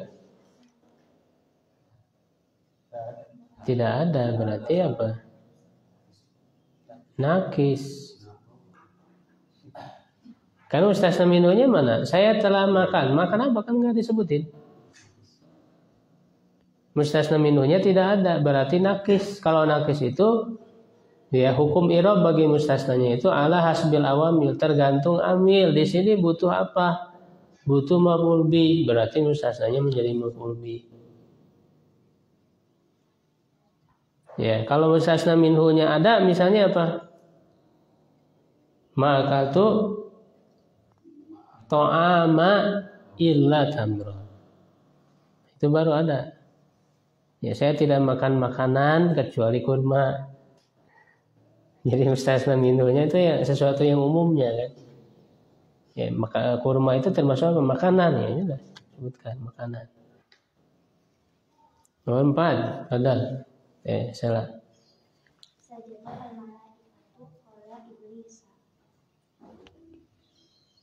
Tidak ada, berarti apa? Nakis. Karena mustasna minhunya mana? Saya telah makan. Makan apa? Kan nggak disebutin. Mustasna minhunya tidak ada, berarti nakis. Kalau nakis itu ya hukum i'rab bagi mustasnanya itu ala hasbil awamil, tergantung amil. Di sini butuh apa? Butuh maf'ul bih, berarti mustasnanya menjadi maf'ul bih. Ya, kalau mustasna minhunya ada, misalnya apa? Maka tuh to'ama illa tamron. Itu baru ada. Ya, saya tidak makan makanan kecuali kurma. Jadi mustasna minhunya itu ya sesuatu yang umumnya kan. Ya, maka kurma itu termasuk makanan ya, sudah sebutkan makanan. Nomor 4, ada. Salah.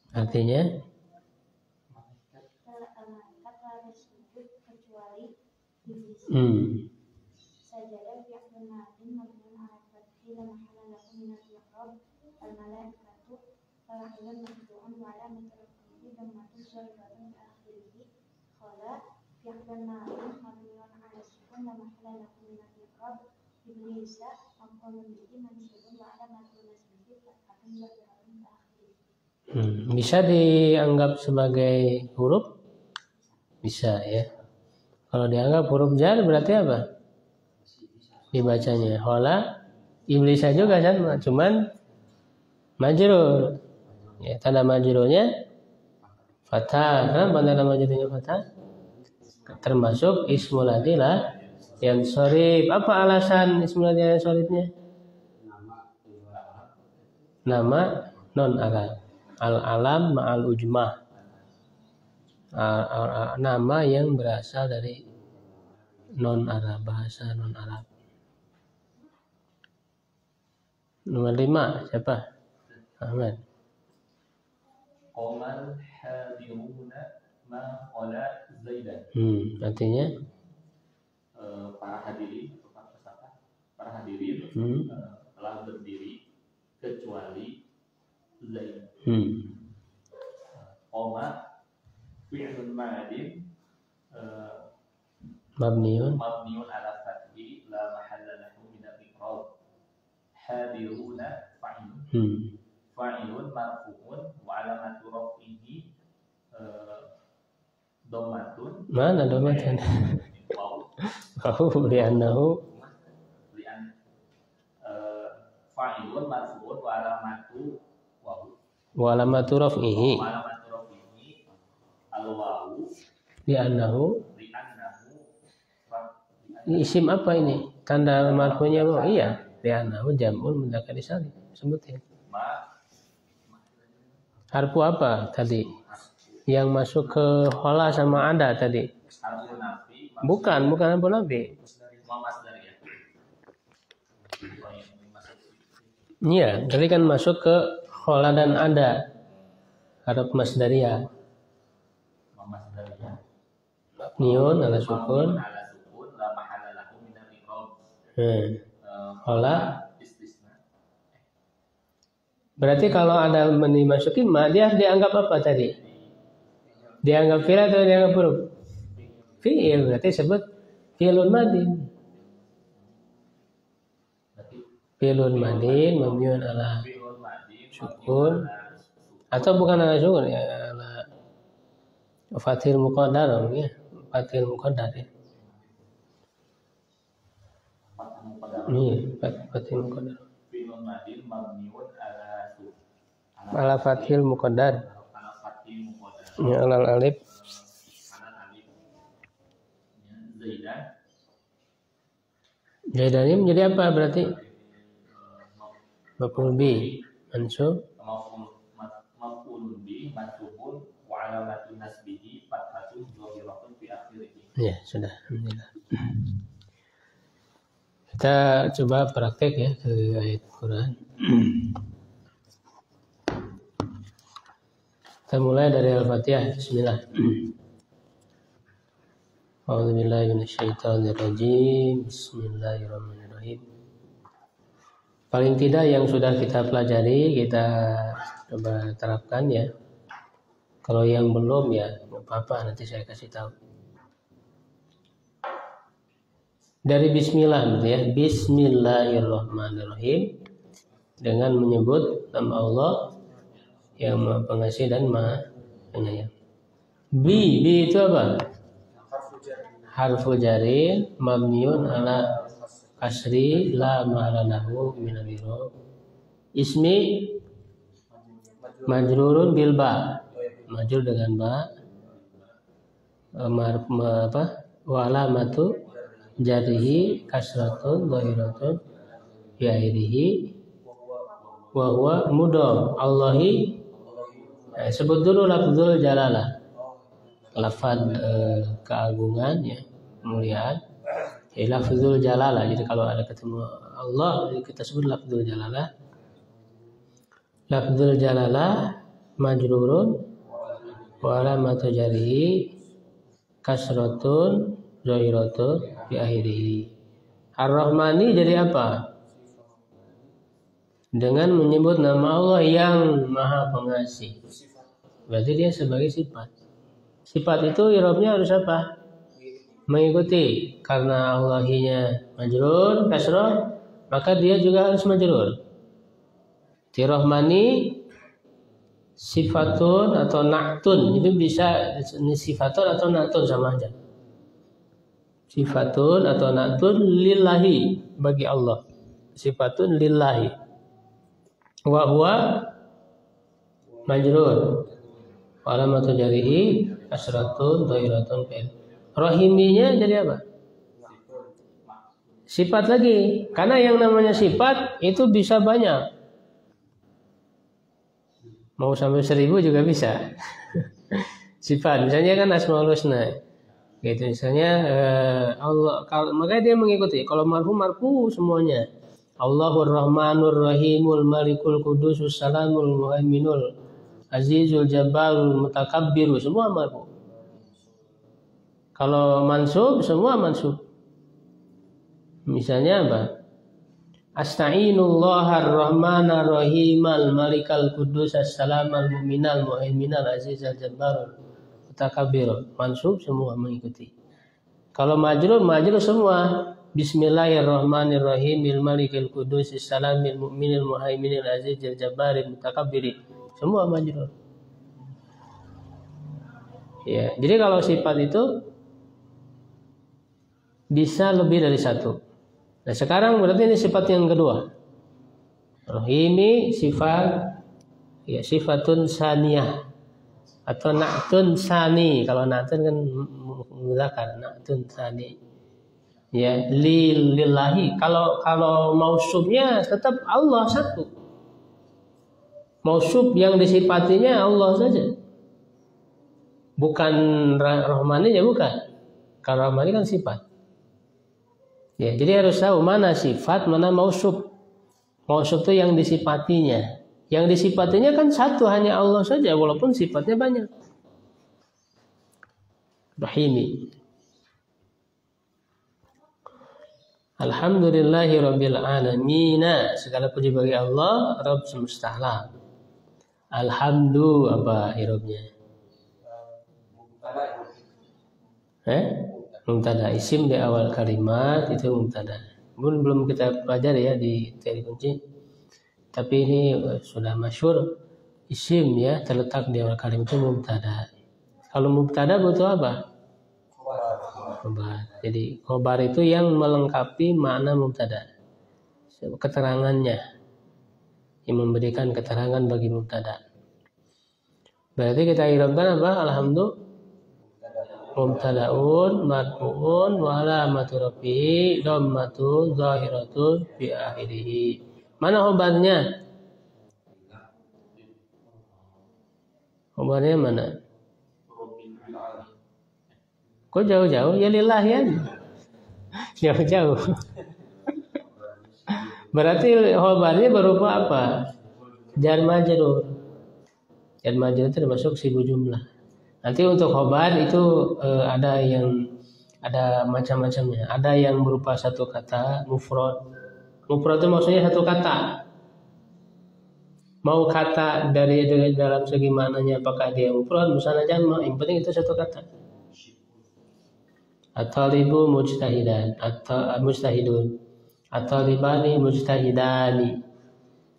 Artinya Bisa dianggap sebagai huruf? Bisa ya. Kalau dianggap huruf jar berarti apa? Dibacanya hola iblisa juga sama, cuman majrur. Ya, tanda majrurnya fathah. Kenapa tanda majrurnya fathah? Termasuk ismul ladzi la yansharif. Apa alasan ismul ladzi yansharifnya? Nama non alam. Al-alam ma'al ujmah. Nama yang berasal dari non Arab, bahasa non Arab. Nomor 5 siapa? Ahmad. Qamal hadiruna ma qala Zaidan. Artinya para hadirin atau para peserta, para hadirin telah berdiri kecuali Zaid. Qama fi'lun ma'adin mabniun ala fathi la mahalla lahu min al-i'rab. Hadiruna fa'ilun marfu'un wa alamatu raf'ihi dhammatun. Mana dhammatun? Li'annahu fa'ilun marfu'un wa alamatu raf'ihi al-wawu li'annahu. Ini isim apa ini? Tanda marfu'nya apa? Iya, li'annahu jam'ul mudzakkar salim. Sebutin. Harfu apa tadi? Yang masuk ke hola sama ada tadi? Bukan harfu nafi. Iya, tadi kan masuk ke hola dan ada. Harf masdariyah. Mabniun ala sukun. Hola. Berarti kalau ada dimasukin ma, dia dianggap apa tadi? Dianggap fi'il atau dianggap huruf? Fi'il, berarti sebut fi'lun madin. Fi'lun madin mabniun ala sukun, atau bukan ala sukun ya, ala fathil muqaddar ya, fathil muqaddar ya. Iya, fathil muqaddar. Ala fathil muqaddar. Ya, alal alif. Zaidan ini menjadi apa berarti? Maf'ul bi mansub. Maf'ulun bi mansubun wa alamatun nasbihi fathatun dhahiratun fi akhirih. Ya, sudah. Alhamdulillah. Kita coba praktek ya ke ayat Quran. Kita mulai dari Al-Fatihah. Bismillah. A'udzubillahi minasyaitonirrajim. Bismillahirrahmanirrahim. Paling tidak yang sudah kita pelajari kita coba terapkan ya. Kalau yang belum ya nggak apa-apa, nanti saya kasih tahu. Dari Bismillah gitu ya. Bismillahirrahmanirrahim, dengan menyebut nama Allah yang Maha Pengasih dan Maha Penyayang. Bi itu apa? Harfu jarin mabniun ala kasri la ma'alahu min al-i'rab. Ismi majrurun bil ba, majrur dengan ba. Wa alamatu jarihi kasratun dhahiratun fi akhirih wa huwa mudhaf. Allahi, sebut dulu lafzul jalalah, lafaz keagungan ya, kemuliaan. Lafzul jalalah. Jadi kalau ada ketemu Allah kita sebut lafzul jalalah. Lafzul jalalah majrurun wa alamatu jarihi kasratun dhahiratun fi akhirih. Ar-Rahmani jadi apa? Dengan menyebut nama Allah yang Maha Pengasih. Berarti dia sebagai sifat. Sifat itu i'rabnya harus apa? Mengikuti. Karena Allahinya majrur kasrah, maka dia juga harus majrur. Tirahmani sifatun atau na'tun, itu bisa sifatun atau na'tun sama aja. Sifatun atau na'tun lillahi, bagi Allah. Sifatun lillahi. Wa huwa majrur. Wa alamatu jarihi kasratun dhairatun fil. Rahiminya jadi apa? Sifat lagi. Karena yang namanya sifat itu bisa banyak. Mau sampai 1000 juga bisa. Sifat, misalnya kan Asmaul Husna. Gitu, misalnya Allah, kalau makanya dia mengikuti. Kalau marfu semuanya. Allahur Rahmanur Rahimul Malikul Qudusus Salamul Muhaiminul Azizul Jabbarul Mutakabbiru, semua marfu. Kalau mansub, semua mansub. Misalnya apa? Asta'inullahar Rahmanir Rahimal Malikal Qudus As-Salamal Mu'minal Muhaiminal Azizal Jabbarul Mutakabbir. Mansub semua mengikuti. Kalau majrur semua. Bismillahirrahmanirrahim. Malikil Qudus As-Salamil Mu'minil Muhaiminil Azizal Jabbaril Mutakabbir. Semua majrur. Ya, jadi kalau sifat itu bisa lebih dari satu. Nah sekarang berarti ini sifat yang kedua. Rahimi sifat, ya sifatun saniyah atau na'tun sani. Kalau na'tun kan mudzakkar, na'tun sani. Ya lillahi. Kalau mausufnya tetap Allah satu. Mausuf yang disifatinya Allah saja. Bukan Rahmaninya, bukan. Kalau Rahmani kan sifat. Ya, jadi harus tahu mana sifat, mana mausuf. Mausuf itu yang disifatinya. Yang disifatinya kan satu, hanya Allah saja, walaupun sifatnya banyak. Rahimi. Alhamdulillahirabbil alamin. Segala puji bagi Allah, Rabb semesta alam. Alhamdu apa i'rabnya? Mubtada, isim di awal kalimat itu mubtada. Belum kita pelajari ya di teori kunci. Tapi ini sudah masyhur, isim ya terletak di awal kalimat itu mubtada. Kalau mubtada butuh apa? Khobar. Jadi khobar itu yang melengkapi makna mubtada. Keterangannya. Yang memberikan keterangan bagi mubtada. Berarti kita i'rabkan apa? Alhamdulillah mubtadaun marfu'un wa alamatu rafi'i dhammatun zahiratun fi akhirih. Mana khobarnya? Khobarnya mana? Kok jauh-jauh? Ya lillahi aja. Jauh-jauh. Berarti khobarnya berupa apa? Jar majrur. Jar majrur itu termasuk sibuk jumlah. Nanti untuk khobar itu ada macam-macamnya. Ada yang berupa satu kata, mufrad. Mufrad itu maksudnya satu kata. Mau kata dari dalam segi maknanya apakah dia mufrad, misalnya jamak, yang penting itu satu kata. At-talibu mujtahidan, atau mujtahidun. At-talibani mujtahidani.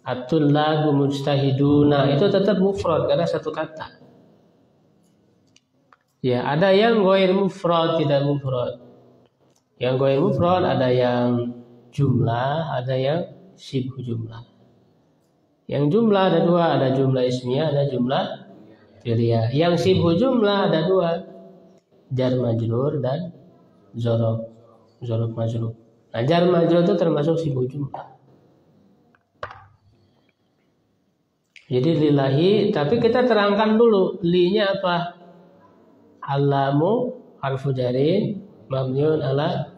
At-tullabu mujtahiduna. Itu tetap mufrad karena satu kata. Ya, ada yang ghair mufrad, tidak mufrad. Yang ghair mufrad ada yang jumlah, ada yang sibhu jumlah. Yang jumlah ada dua, ada jumlah ismiyah, ada jumlah fi'liyah. Yang sibhu jumlah ada dua, jar majrur dan dzaraf majrur. Nah, jar majrur itu termasuk sibhu jumlah. Jadi lillahi, tapi kita terangkan dulu li-nya apa? Allamu harfu jarin mabniun ala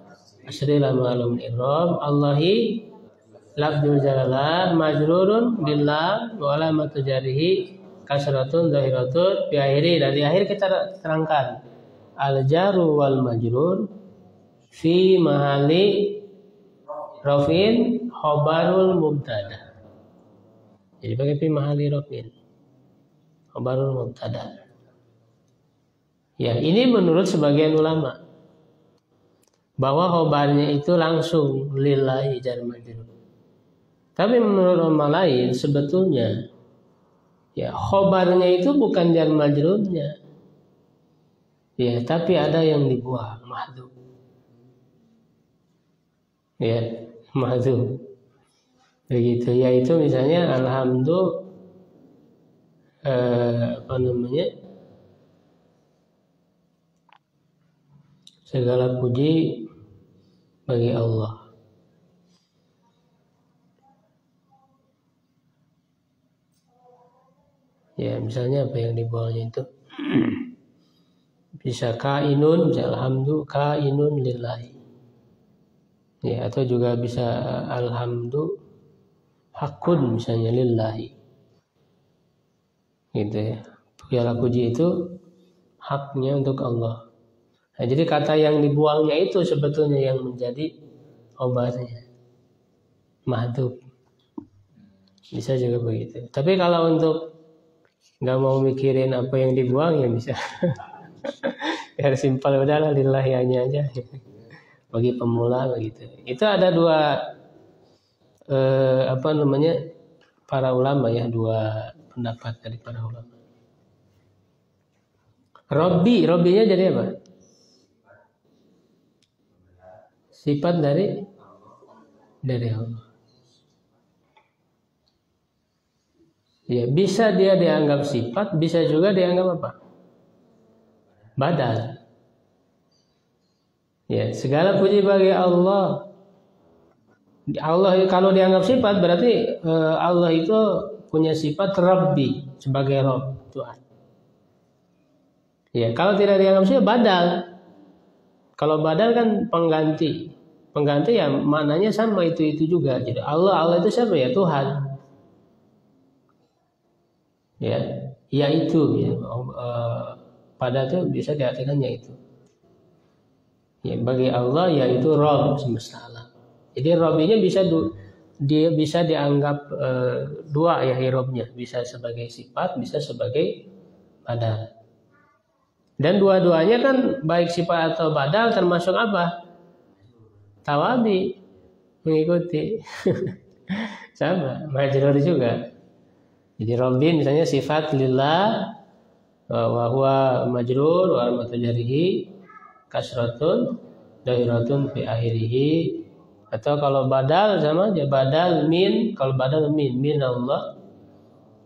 asri lam alum i'rab. Allahi lafzul jalalah majrurun billah wa alamatu jarihi kasratun zahiratun bi akhiri. Dari akhir kita terangkan al jaru wal majrur fi mahali rafin khabarul mubtada. Jadi pakai fi mahali rafin khabarul mubtada. Ya, ini menurut sebagian ulama bahwa khobarnya itu langsung lillahi jar majrur. Tapi menurut ulama lain sebetulnya ya khobarnya itu bukan jar majrurnya. Ya, tapi ada yang dibuang mahdhuf. Ya, mahdhuf. Begitu, yaitu misalnya segala puji bagi Allah. Ya, misalnya apa yang dibuangnya itu bisa kainun, bisa alhamdu kainun lillahi. Ya, atau juga bisa alhamdu hakun misalnya lillahi. Gitu ya. Segala puji itu haknya untuk Allah. Nah, jadi kata yang dibuangnya itu sebetulnya yang menjadi obatnya. Mahdhuf. Bisa juga begitu. Tapi kalau untuk nggak mau mikirin apa yang dibuang ya bisa. Biar simpel udahlah lillahi aja. Bagi pemula begitu. Itu ada dua para ulama ya, dua pendapat dari para ulama. Robbinya jadi apa? Sifat dari Allah. Ya, bisa dia dianggap sifat, bisa juga dianggap apa? Badal. Ya, segala puji bagi Allah. Allah kalau dianggap sifat berarti Allah itu punya sifat Rabbi sebagai Rabb, Tuhan. Ya, kalau tidak dianggap sifat badal. Kalau badal kan pengganti. Pengganti ya maknanya sama itu juga. Jadi Allah itu siapa ya? Tuhan. Ya, yaitu ya. Pada itu bisa diartikan yaitu. Ya, bagi Allah yaitu Rabb semesta alam. Jadi Rabb-nya dia bisa dianggap dua ya hirobnya, bisa sebagai sifat, bisa sebagai badal. Dan dua-duanya kan baik sifat atau badal termasuk apa? Tawabi, mengikuti. Sama, majrur juga. Jadi Rabbi misalnya sifat lillah wa huwa majrur wa al-mutajarihi kasratun dairatun fi akhirih. Atau kalau badal sama aja, badal min, kalau badal min Allah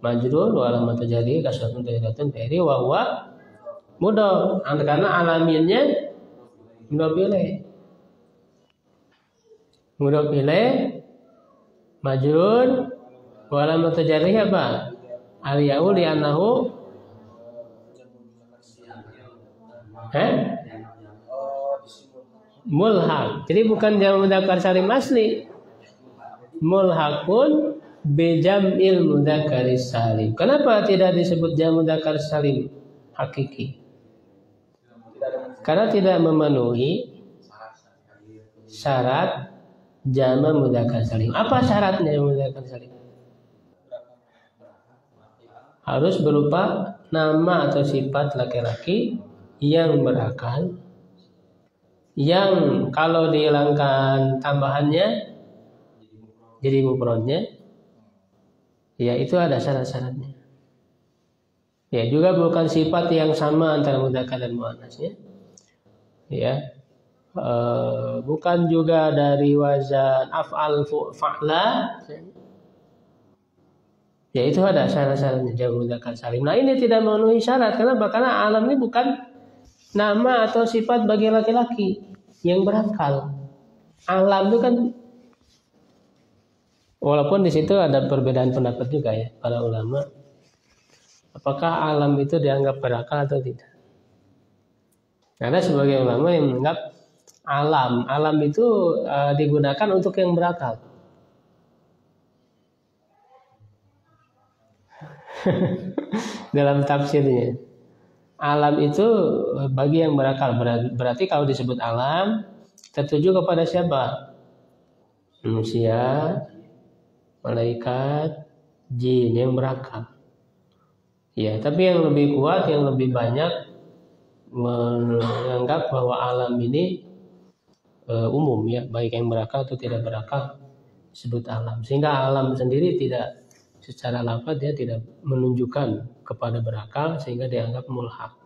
majrur wa al-mutajarihi kasratun dairatun fi akhirih wa huwa mudhaf, karena alaminnya mudhaf ilaih majrur wa alamat jarih apa? Al-ya'u li annahu mulhaq. Jadi bukan jamak mudzakkar salim asli. Mulhaqun bi jam'il mudzakkar salim. Kenapa tidak disebut jamak mudzakkar salim hakiki? Karena tidak memenuhi syarat jamak mudzakkar salim. Apa syaratnya mudzakkar salim? Harus berupa nama atau sifat laki-laki yang berakal, yang kalau dihilangkan tambahannya jadi mufradnya, ya itu ada syarat-syaratnya. Ya, juga bukan sifat yang sama antara mudzakkar dan muannasnya. Ya, bukan juga dari wazan af'al fa'la. Ya, itu ada syarat-syaratnya jamak mudzakkar salim. Nah, ini tidak memenuhi syarat. Kenapa? Karena alam ini bukan nama atau sifat bagi laki-laki yang berakal. Alam itu kan, walaupun di situ ada perbedaan pendapat juga ya para ulama. Apakah alam itu dianggap berakal atau tidak? Karena sebagai ulama yang menganggap alam itu digunakan untuk yang berakal. Dalam tafsirnya, alam itu bagi yang berakal. Berarti kalau disebut alam tertuju kepada siapa? Manusia, malaikat, jin yang berakal. Ya, tapi yang lebih kuat, yang lebih banyak menganggap bahwa alam ini umum ya, baik yang berakal atau tidak berakal disebut alam, sehingga alam sendiri tidak secara lafaz dia tidak menunjukkan kepada berakal sehingga dianggap mulhaq.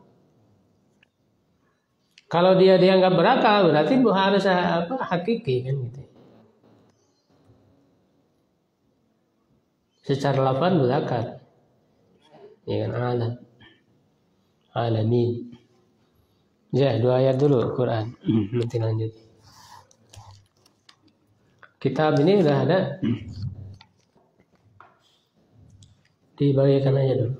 Kalau dia dianggap berakal berarti harus hakiki kan gitu. Secara lafaz berakal. Ya kan, alam. Alamin. Ya, 2 ayat dulu Quran. Nanti lanjut. Kitab ini udah ada. Dibagikan aja dulu.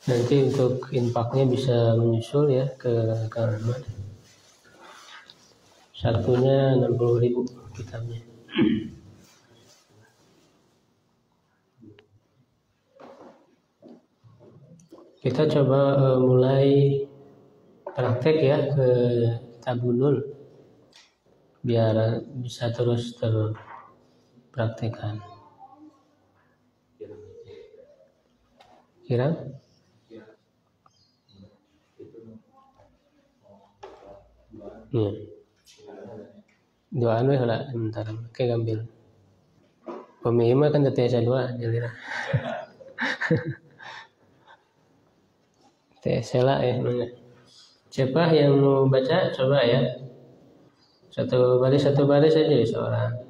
Nanti untuk infaknya bisa menyusul ya ke Ahmad. Satunya 60.000 kitabnya. Kita coba mulai praktek ya ke Tabunul biar bisa terus terpraktekkan. Kira? Ya. Doa anu lah bentar kayak gambil. Pemima kan tetesa doa jalira. Tesela ya mana? Siapa yang mau baca coba ya. Satu baris saja seorang.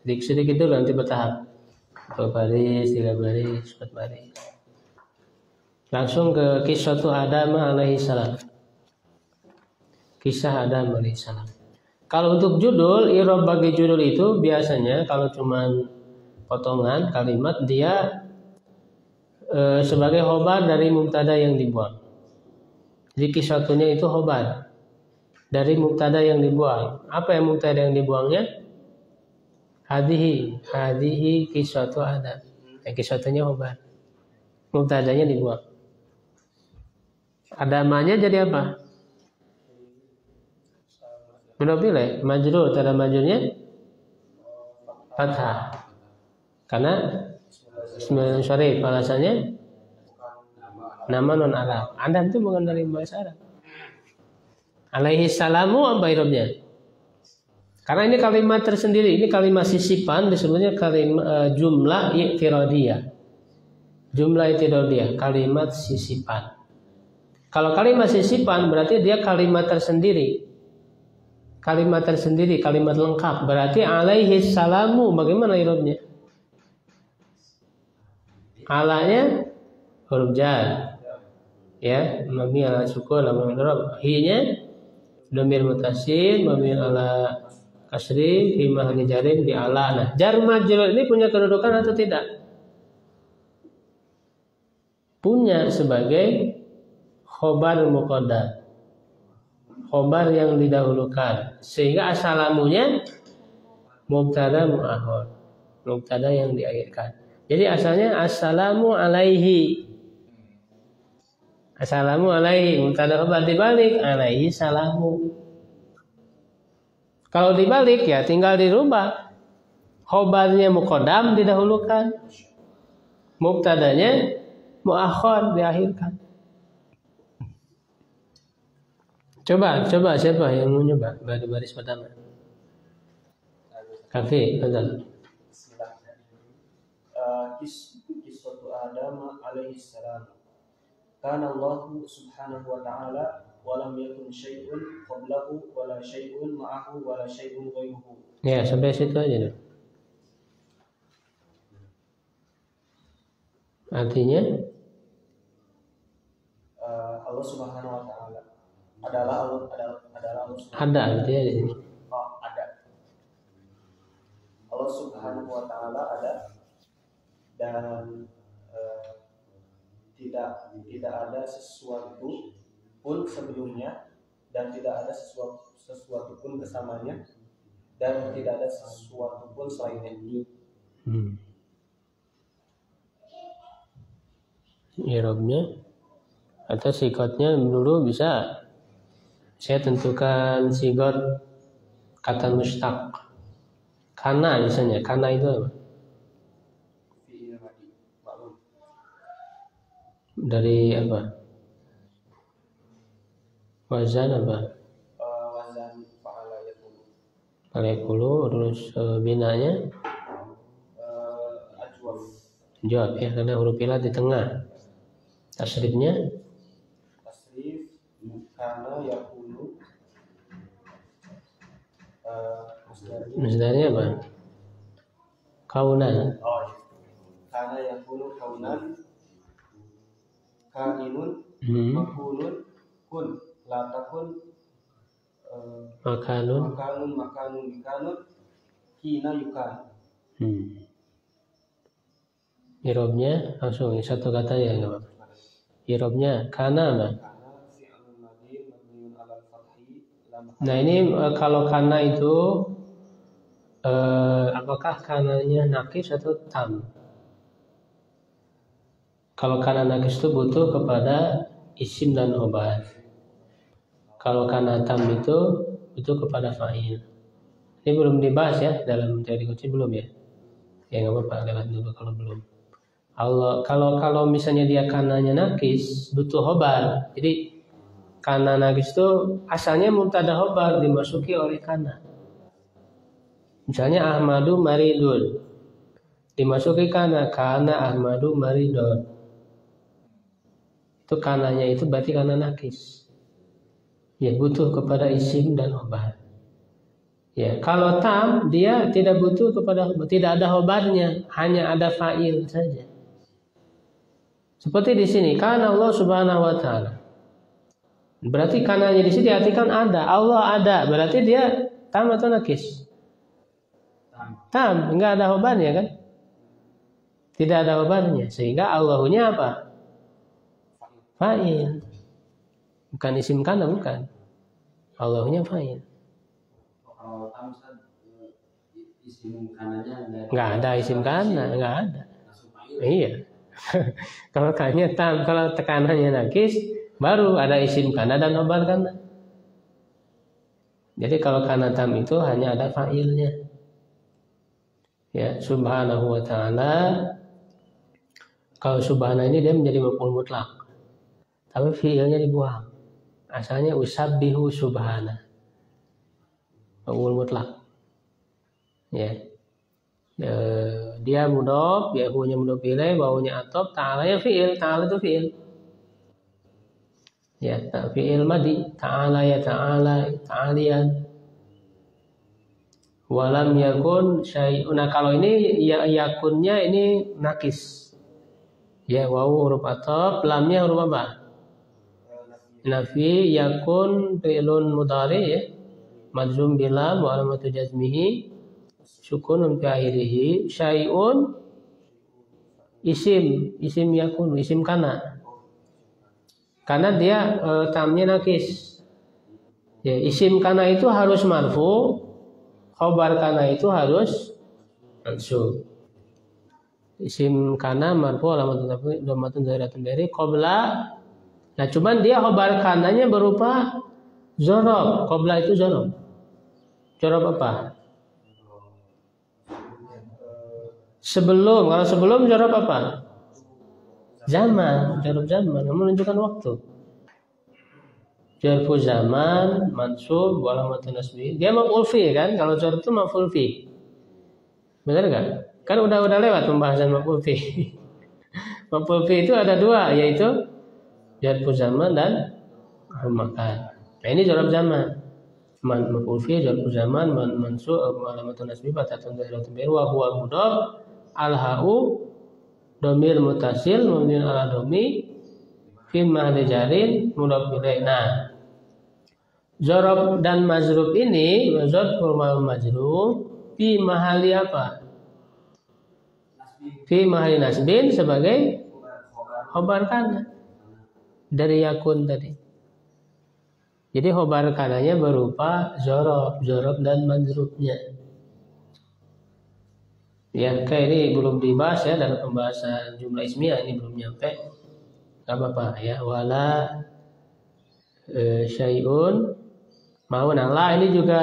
Sedikit dulu nanti bertahap. 2 baris, 3 baris, 4 baris. Langsung ke kisah Adam alaihi salam. Kisah Adam alaihi salam. Kalau untuk judul, i'rab bagi judul itu biasanya kalau cuman potongan kalimat dia sebagai khobar dari mubtada yang dibuang. Jadi kisatunya itu khobar dari mubtada yang dibuang. Apa yang mubtada yang dibuangnya? Hadihi kisatu Adam. Kisatunya khobar. Mubtadanya dibuang. Adamanya jadi apa? Menurut pilih majrur, tanda majrurnya fathah. Karena Ismail Syarif alasannya nama non Arab. Adam itu bukan dari bahasa Arab. Alaihi salamu apa irobnya? Karena ini kalimat tersendiri, ini kalimat sisipan disebutnya kalimat jumlah i'tiradiyah. Jumlah i'tiradiyah, kalimat sisipan. Kalau kalimat sisipan berarti dia kalimat tersendiri. Kalimat tersendiri, kalimat lengkap. Berarti alaihi salamu bagaimana irobnya? Alanya huruf jar. Ya, mabni ala sukun ala idgham. Hi-nya dhamir muttasil mabni ala kasri fi mahalli jarin bi ala. Nah, jar majrur ini punya kedudukan atau tidak? Punya sebagai khobar muqaddar. Khobar yang didahulukan. Sehingga assalamunya mubtada muakhir. Mubtada yang diakhirkan. Jadi asalnya assalamu alaihi. Assalamu alaihi mubtada khabar dibalik alaihi salamu. Kalau dibalik ya tinggal dirubah. Khobarnya muqaddam didahulukan. Mubtadanya muakhir diakhirkan. Coba siapa yang mau nyoba baris pertama? Kafe, betul. Kisah Adam alaihi salam. Kana Allah subhanahu wa ta'ala wa lam yakun syai'un qablahu wa la syai'un ma'ahu wa la syai'un ghairuhu. Ya, sampai situ aja deh. Artinya Allah subhanahu wa ta'ala adalah Allah ada artinya di sini. Ada. Allah subhanahu wa ta'ala ada dan tidak ada sesuatu pun sebelumnya dan tidak ada sesuatu pun bersamanya dan tidak ada sesuatu pun selainnya. I'rabnya atau sikotnya dulu bisa saya tentukan sigot kata mustaq. Kana misalnya, kana itu apa? Dari apa? Wazan apa? Wazan fa'ala yakulu. Fa'ala yakulu. Terus binanya Ajwab. Jawab ya, karena huruf ilah di tengah. Tasrifnya Tasrif kana yakulu. Masdarnya apa? Kaunan. Oh, kana yakulu kaunan. Kainun makunun kun la takun Makanun mikanun kina yukan. Irobnya langsung satu kata ya, nggak apa-apa. Irobnya kana apa? Nah ini kalau kana itu apakah kananya nakis atau tam? Kalau kana nakis itu butuh kepada isim dan khobar. Kalau kana tam itu butuh kepada fa'il. Ini belum dibahas ya dalam teori kunci, belum ya? Ya nggak apa-apa, lewat dulu kalau belum. Kalau misalnya dia kananya nakis butuh khobar. Jadi kana nakis itu asalnya mubtada khobar dimasuki oleh kana. Misalnya Ahmadu maridun, dimasuki kana Ahmadu maridun. Itu kananya itu berarti kana nakis. Ya butuh kepada isim dan khobar. Ya kalau tam dia tidak butuh kepada, tidak ada khobarnya, hanya ada fa'il saja. Seperti di sini kana Allah Subhanahu wa taala. Berarti kananya di sini diartikan ada, Allah ada. Berarti dia tam atau nakis? Tam, enggak ada khobarnya kan? Tidak ada khobarnya, sehingga Allahnya apa? Fa'il. Bukan isim kana, bukan. Allahnya fa'il. Kalau tam isim kananya enggak ada isim kana, enggak ada. Iya. Kalau kannya tam, kalau tekanannya nakis, baru ada isim kana dan khobar kana. Jadi kalau kana tam itu hanya ada fa'ilnya. Ya, subhanahu wa ta'ala. Kalau subhana ini dia menjadi maf'ul mutlak. Tapi fi'ilnya dibuang. Asalnya usabbihu subhana. Maf'ul mutlak. Ya. Dia mudhof, ya hunya mudhof ilaih, wawunya atop, ta'ala ya fi'il, ta'ala itu fi'il. Ya, fi'il madi, ta'ala ya ta'ala, ta'alian. Walam yakun syai'un. Nah, kalau ini ya yakunnya ini nakis. Ya, wawu huruf atop, lamnya huruf apa? Nafi. Yakun fi'lun mudhari ya. Majzum bilam wa alamatu jazmihi sukunun fi akhirih. Syai'un isim yakun, isim kana. Karena dia tamnya nakis. Ya, isim kana itu harus marfu, khobar kana itu harus mansub. Isim kana marfu alamatun dhammatun zahiratun dari qabla. Nah, cuman dia khobar kananya berupa zorob. Qabla itu zorob. Zorob apa? Sebelum. Kalau sebelum zorob apa? Zaman. Zorob zaman. Menunjukkan waktu. Zarfu zaman, mansub, walamatun nasbi. Dia maf'ul fi kan? Kalau zorob itu maf'ul fi. Benar enggak? Kan udah lewat pembahasan maf'ul fi. Maf'ul fi itu ada dua, yaitu zarfu zaman dan makan. Nah, ini zorob zaman. Maf'ul fi, zarfu zaman, mansub, walamatun nasbi, fatatun zahiratun bi wa huwa mudhaf, al-ha'u dhamir muttasil mabniun ala dhammi fi mahalli jarin mudhaf ilaih. Nah, zorob dan mazrub ini mazrub formal majrur fi mahalli apa? Fi mahalli nasbin sebagai khobar kana dari yakun tadi. Jadi khobar kananya berupa zorob dan mazrubnya. Ya, kayak ini belum dibahas ya dalam pembahasan jumlah ismiyah, ini belum nyampe. Gak apa-apa ya. Wala syai'un mau nala ini juga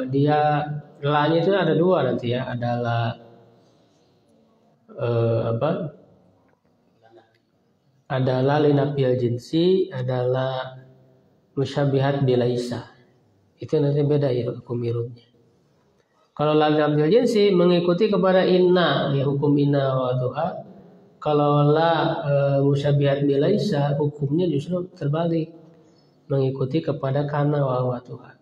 dia la-nya itu ada dua nanti ya, adalah adalah linafil jinsi, adalah musyabihat bilaisa. Itu nanti beda ya hukum irubnya. Kalau la linafil jinsi mengikuti kepada inna, ya hukum inna wa duha. Kalau la musyabihat bilaisa, hukumnya justru terbalik, mengikuti kepada kana wa duha.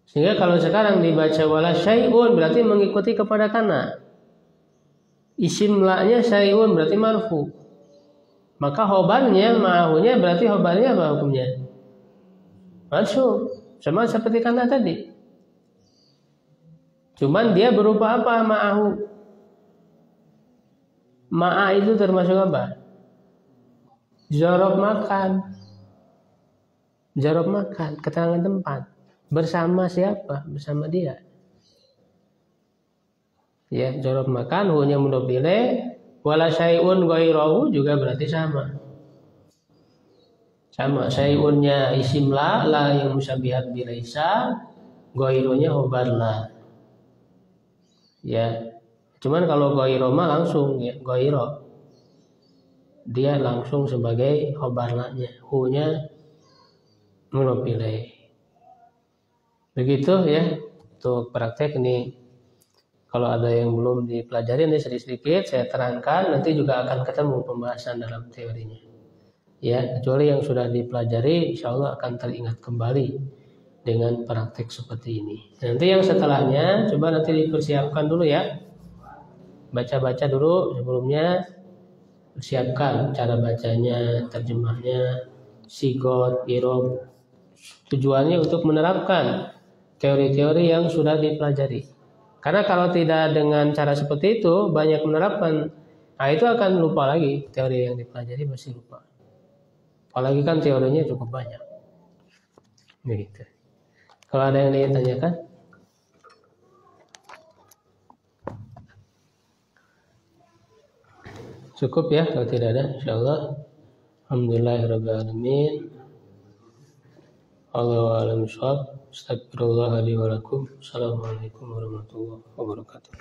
Sehingga kalau sekarang dibaca wala syai'un berarti mengikuti kepada kana. Isim la-nya syai'un berarti marfu. Maka khobarnya ma'ahunya berarti khobarnya apa hukumnya? Mansub. Sama seperti kana tadi. Cuman dia berupa apa ma'ahu? Ma'a itu termasuk apa? Zorob makan. Zorob makan, keterangan tempat. Bersama siapa? Bersama dia. Ya, zorob makan, hunya mudhof ilaih. Wala syai'un ghairahu juga berarti sama. Sama, syai'unnya isim la yang musyabihat bilaisa, ghairunya khobar la. Ya. Cuman kalau ghairo mah langsung ya, ghairo. Dia langsung sebagai khobar la-nya, hunya mudhof ilaih. Begitu ya untuk praktek ini. Kalau ada yang belum dipelajari ini sedikit saya terangkan, nanti juga akan ketemu pembahasan dalam teorinya. Ya, kecuali yang sudah dipelajari insya Allah akan teringat kembali dengan praktek seperti ini. Nanti yang setelahnya coba nanti dipersiapkan dulu ya. Baca-baca dulu sebelumnya, persiapkan cara bacanya, terjemahnya, sigot, irob. Tujuannya untuk menerapkan teori-teori yang sudah dipelajari. Karena kalau tidak dengan cara seperti itu, banyak menerapkan, nah itu akan lupa lagi. Teori yang dipelajari masih lupa. Apalagi kan teorinya cukup banyak. Gitu. Kalau ada yang ditanyakan? Cukup ya, kalau tidak ada, insyaallah. Alhamdulillahirabbil alamin. Allahu a'lam bishawab. Astagfirullah li wa lakum. Assalamualaikum warahmatullahi wabarakatuh.